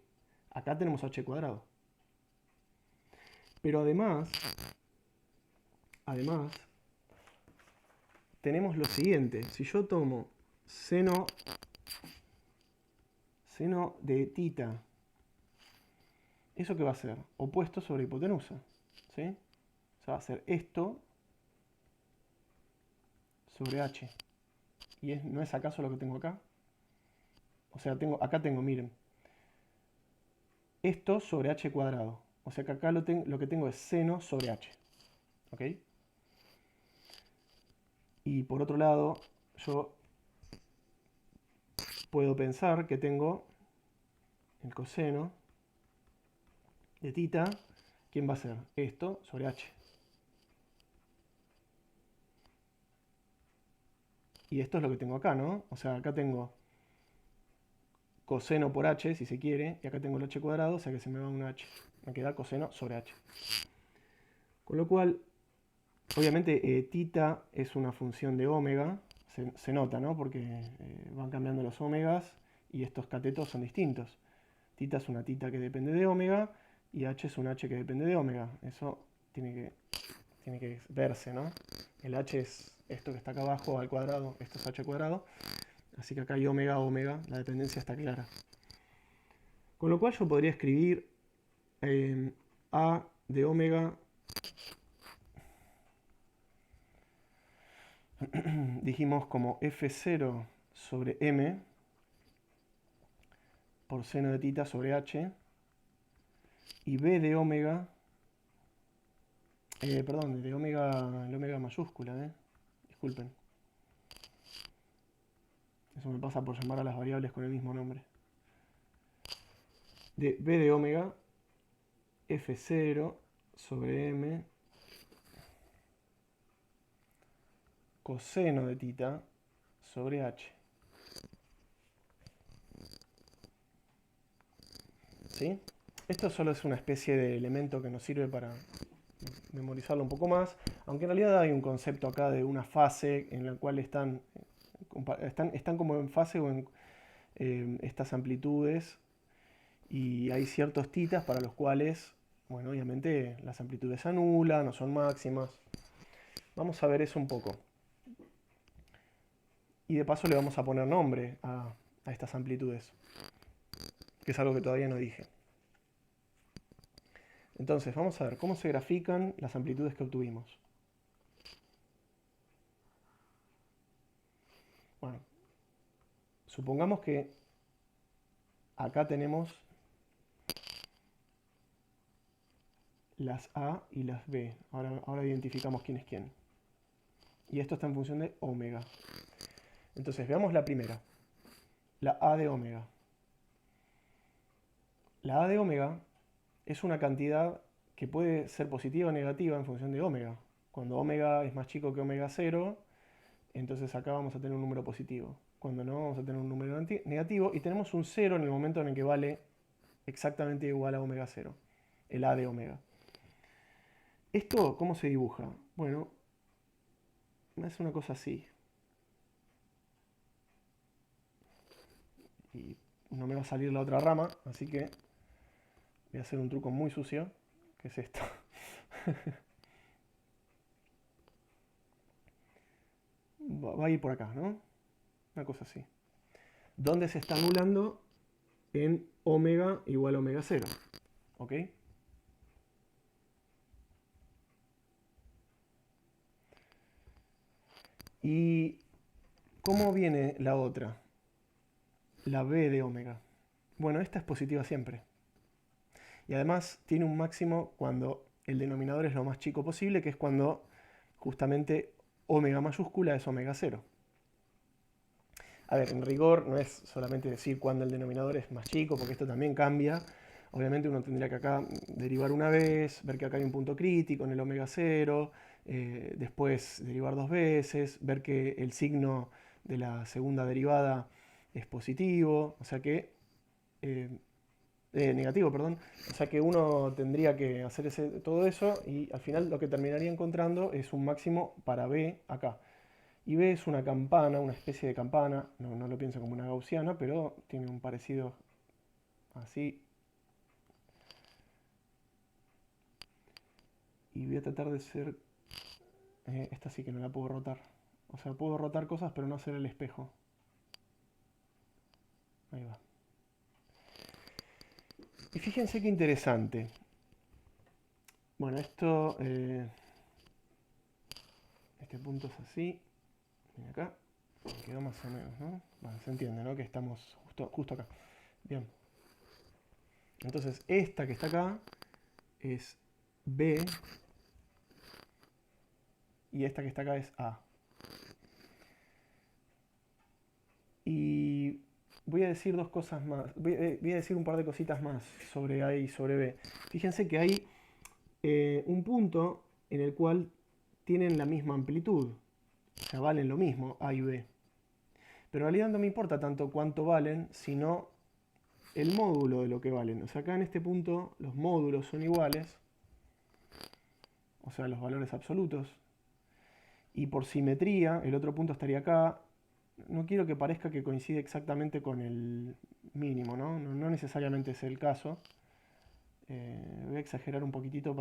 acá tenemos h cuadrado. Pero además, tenemos lo siguiente. Si yo tomo seno de tita, ¿eso qué va a ser? Opuesto sobre hipotenusa. ¿Sí? O sea, va a ser esto sobre h. ¿Y no es acaso lo que tengo acá? O sea, acá tengo, miren, esto sobre h cuadrado. O sea que acá lo que tengo es seno sobre h. ¿Ok? Y por otro lado, yo puedo pensar que tengo el coseno de tita. ¿Quién va a ser? Esto sobre h. Y esto es lo que tengo acá, ¿no? O sea, acá tengo coseno por h, si se quiere, y acá tengo el h cuadrado, o sea que se me va una h. Me queda coseno sobre h. Con lo cual, obviamente, tita es una función de omega, se nota, ¿no? Porque van cambiando los omegas y estos catetos son distintos. Tita es una tita que depende de omega y h es un h que depende de omega. Eso tiene que verse, ¿no? El h es esto que está acá abajo al cuadrado, esto es h cuadrado. Así que acá hay omega, omega, la dependencia está clara. Con lo cual yo podría escribir a de omega dijimos como f0 sobre m por seno de tita sobre h y b de omega, perdón, de omega, el omega mayúscula, disculpen. Eso me pasa por llamar a las variables con el mismo nombre. De b de omega f0 sobre m coseno de tita sobre h. ¿Sí? Esto solo es una especie de elemento que nos sirve para memorizarlo un poco más, aunque en realidad hay un concepto acá de una fase en la cual están como en fase o en estas amplitudes, y hay ciertos titas para los cuales, bueno, obviamente las amplitudes se anulan, no son máximas. Vamos a ver eso un poco. Y de paso le vamos a poner nombre a estas amplitudes, que es algo que todavía no dije. Entonces, vamos a ver cómo se grafican las amplitudes que obtuvimos. Bueno, supongamos que acá tenemos las A y las B. Ahora identificamos quién es quién. Y esto está en función de omega. Entonces, veamos la primera. La A de omega. La A de omega es una cantidad que puede ser positiva o negativa en función de omega. Cuando omega es más chico que omega 0, entonces acá vamos a tener un número positivo. Cuando no, vamos a tener un número negativo. Y tenemos un 0 en el momento en el que vale exactamente igual a omega 0. El A de omega. ¿Esto cómo se dibuja? Bueno, es una cosa así. Y no me va a salir la otra rama, así que voy a hacer un truco muy sucio, que es esto. Va a ir por acá, ¿no? Una cosa así. ¿Dónde se está anulando? En omega igual a omega 0. ¿Ok? ¿Y cómo viene la otra? La b de omega. Bueno, esta es positiva siempre. Y además tiene un máximo cuando el denominador es lo más chico posible, que es cuando justamente omega mayúscula es omega 0. A ver, en rigor no es solamente decir cuando el denominador es más chico, porque esto también cambia. Obviamente uno tendría que acá derivar una vez, ver que acá hay un punto crítico en el omega 0, después derivar dos veces, ver que el signo de la segunda derivada es positivo, o sea que negativo, perdón. O sea que uno tendría que hacer todo eso y al final lo que terminaría encontrando es un máximo para B acá. Y B es una campana, una especie de campana, no lo pienso como una gaussiana, pero tiene un parecido así. Y voy a tratar de ser... esta sí que no la puedo rotar. O sea, puedo rotar cosas pero no hacer el espejo. Ahí va. Y fíjense qué interesante. Bueno, esto... este punto es así. Ven acá. Quedó más o menos, ¿no? Bueno, se entiende, ¿no? Que estamos justo acá. Bien. Entonces, esta que está acá es B y esta que está acá es A. Y voy a decir dos cosas más. Voy a decir un par de cositas más sobre A y sobre B. Fíjense que hay un punto en el cual tienen la misma amplitud. O sea, valen lo mismo A y B. Pero en realidad no me importa tanto cuánto valen, sino el módulo de lo que valen. O sea, acá en este punto los módulos son iguales. O sea, los valores absolutos. Y por simetría, el otro punto estaría acá. No quiero que parezca que coincide exactamente con el mínimo, ¿no? No necesariamente es el caso. Voy a exagerar un poquitito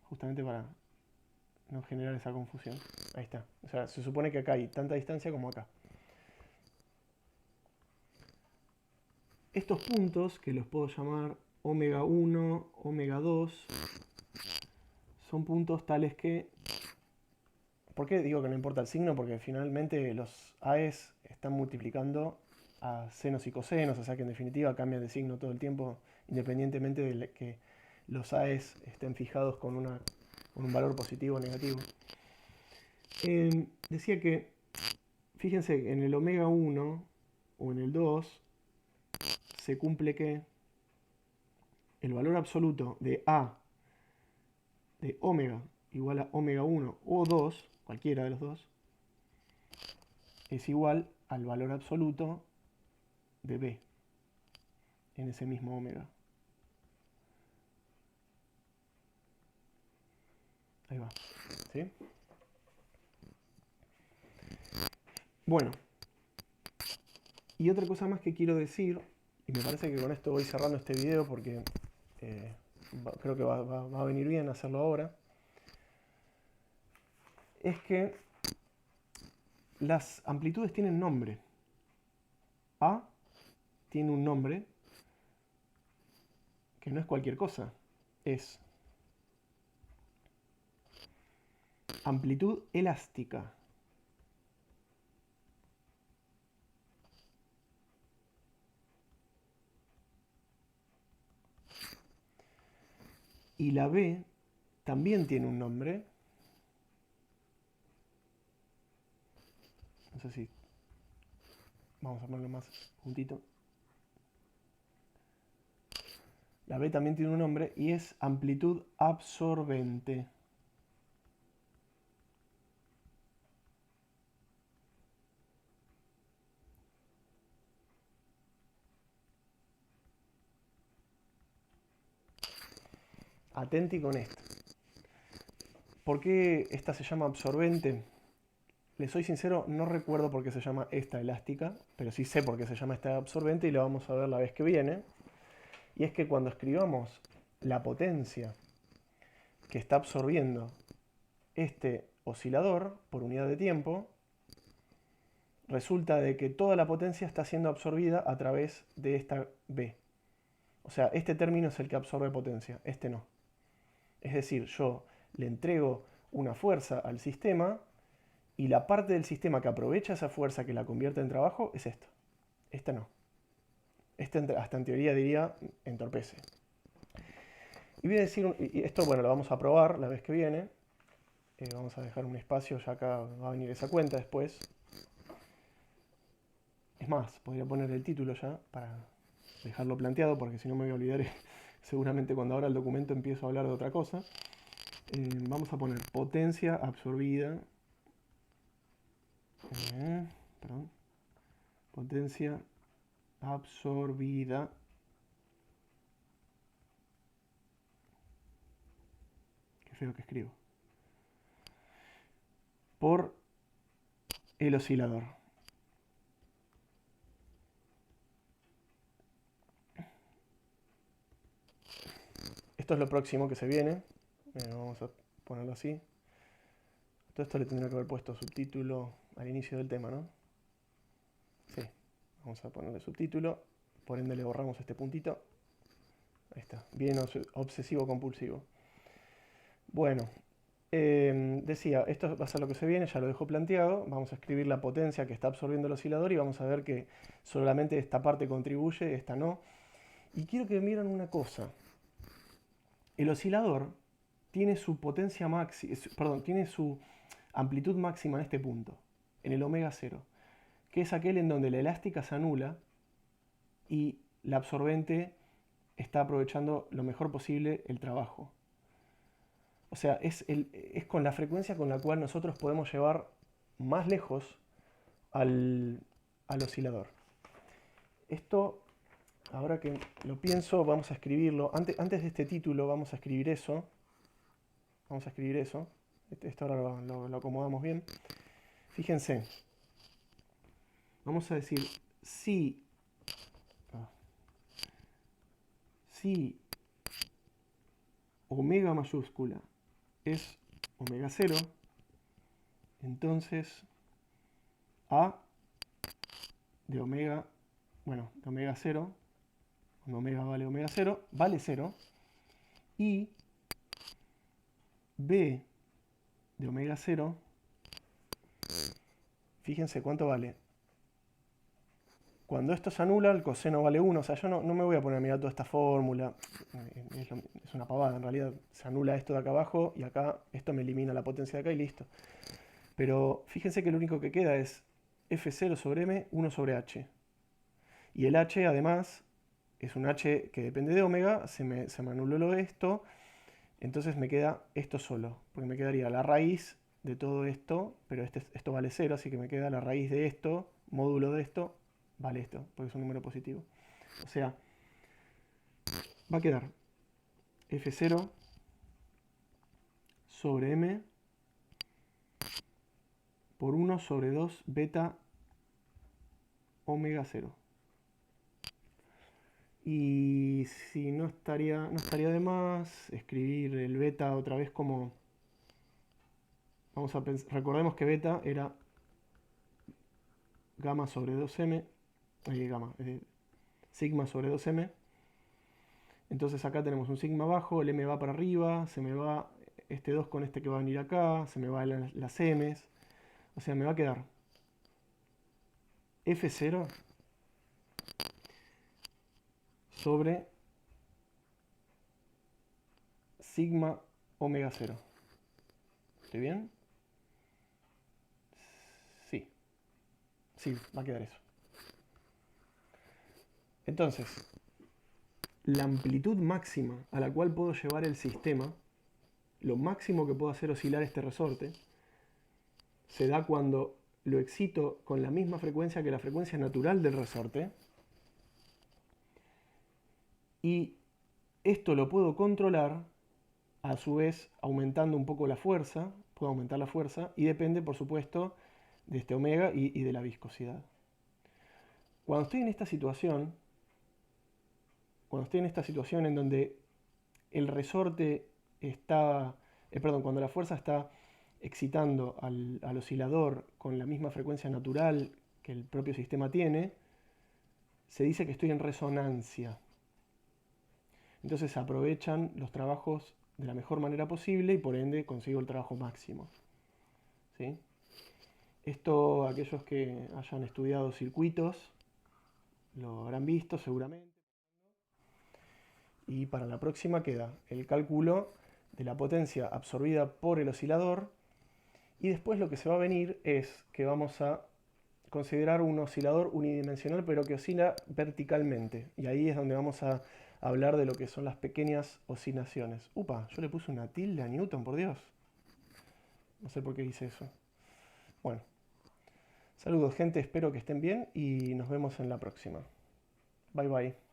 justamente para no generar esa confusión. Ahí está. O sea, se supone que acá hay tanta distancia como acá. Estos puntos, que los puedo llamar omega 1, omega 2, son puntos tales que... ¿Por qué digo que no importa el signo? Porque finalmente los AES están multiplicando a senos y cosenos, o sea que en definitiva cambian de signo todo el tiempo, independientemente de que los AES estén fijados con un valor positivo o negativo. Decía que, fíjense, en el omega 1 o en el 2 se cumple que el valor absoluto de A de omega igual a omega 1 o 2, cualquiera de los dos, es igual al valor absoluto de B en ese mismo omega. Ahí va. ¿Sí? Bueno, y otra cosa más que quiero decir, y me parece que con esto voy cerrando este video porque creo que va a venir bien hacerlo ahora, es que las amplitudes tienen nombre. A tiene un nombre que no es cualquier cosa, es amplitud elástica. Y la B también tiene un nombre. No sé si vamos a ponerlo más juntito. La B también tiene un nombre y es amplitud absorbente. Atenti con esto. ¿Por qué esta se llama absorbente? Les soy sincero, no recuerdo por qué se llama esta elástica, pero sí sé por qué se llama esta absorbente y lo vamos a ver la vez que viene. Y es que cuando escribamos la potencia que está absorbiendo este oscilador por unidad de tiempo, resulta de que toda la potencia está siendo absorbida a través de esta B. O sea, este término es el que absorbe potencia, este no. Es decir, yo le entrego una fuerza al sistema y la parte del sistema que aprovecha esa fuerza que la convierte en trabajo es esto. Esta no. Este hasta en teoría diría entorpece. Y voy a decir, y esto bueno, lo vamos a probar la vez que viene. Vamos a dejar un espacio, ya acá va a venir esa cuenta después. Es más, podría poner el título ya para dejarlo planteado, porque si no me voy a olvidar seguramente cuando abra el documento empiezo a hablar de otra cosa. Vamos a poner potencia absorbida. Perdón. Potencia absorbida feo que escribo. Por el oscilador. Esto es lo próximo que se viene. Vamos a ponerlo así. Todo esto le tendría que haber puesto subtítulo al inicio del tema, ¿no? Sí. Vamos a ponerle subtítulo. Por ende le borramos este puntito. Ahí está. Bien obsesivo compulsivo. Bueno. Decía, esto va a ser lo que se viene, ya lo dejo planteado. Vamos a escribir la potencia que está absorbiendo el oscilador y vamos a ver que solamente esta parte contribuye, esta no. Y quiero que miren una cosa. El oscilador tiene su potencia máxima, perdón, tiene su amplitud máxima en este punto, en el omega 0, que es aquel en donde la elástica se anula y la absorbente está aprovechando lo mejor posible el trabajo. O sea, es con la frecuencia con la cual nosotros podemos llevar más lejos al oscilador. Esto, ahora que lo pienso, vamos a escribirlo. Antes de este título vamos a escribir eso. Vamos a escribir eso. Esto ahora lo acomodamos bien. Fíjense. Vamos a decir si omega mayúscula es omega 0, entonces A de omega, bueno, de omega 0, cuando omega vale omega 0, vale 0, y B de omega 0, fíjense cuánto vale. Cuando esto se anula, el coseno vale 1. O sea, yo no me voy a poner a mirar toda esta fórmula. Es una pavada, en realidad. Se anula esto de acá abajo y acá esto me elimina la potencia de acá y listo. Pero fíjense que lo único que queda es F0 sobre M, 1 sobre H. Y el H, además, es un H que depende de omega. Se me anuló esto. Entonces me queda esto solo. Porque me quedaría la raíz de todo esto. Pero esto vale 0, así que me queda la raíz de esto, módulo de esto, vale esto, porque es un número positivo. O sea, va a quedar F0 sobre M por 1 sobre 2 beta omega 0. Y si no estaría de más escribir el beta otra vez como... Vamos a pensar, recordemos que beta era gamma sobre 2m, sigma sobre 2m. Entonces acá tenemos un sigma abajo, el m va para arriba, se me va este 2 con este que va a venir acá, se me van las m's. O sea, me va a quedar F0 sobre sigma omega 0. ¿Estoy bien? Sí. Sí, va a quedar eso. Entonces, la amplitud máxima a la cual puedo llevar el sistema, lo máximo que puedo hacer oscilar este resorte, se da cuando lo excito con la misma frecuencia que la frecuencia natural del resorte. Y esto lo puedo controlar, a su vez aumentando un poco la fuerza, puedo aumentar la fuerza, y depende, por supuesto, de este omega y de la viscosidad. Cuando estoy en esta situación en donde el resorte está, cuando la fuerza está excitando al oscilador con la misma frecuencia natural que el propio sistema tiene, se dice que estoy en resonancia. Entonces se aprovechan los trabajos de la mejor manera posible y por ende consigo el trabajo máximo. ¿Sí? Esto, aquellos que hayan estudiado circuitos lo habrán visto seguramente. Y para la próxima queda el cálculo de la potencia absorbida por el oscilador. Y después lo que se va a venir es que vamos a considerar un oscilador unidimensional pero que oscila verticalmente. Y ahí es donde vamos a hablar de lo que son las pequeñas oscilaciones. Upa, yo le puse una tilde a Newton, por Dios. No sé por qué hice eso. Bueno, saludos gente, espero que estén bien y nos vemos en la próxima. Bye bye.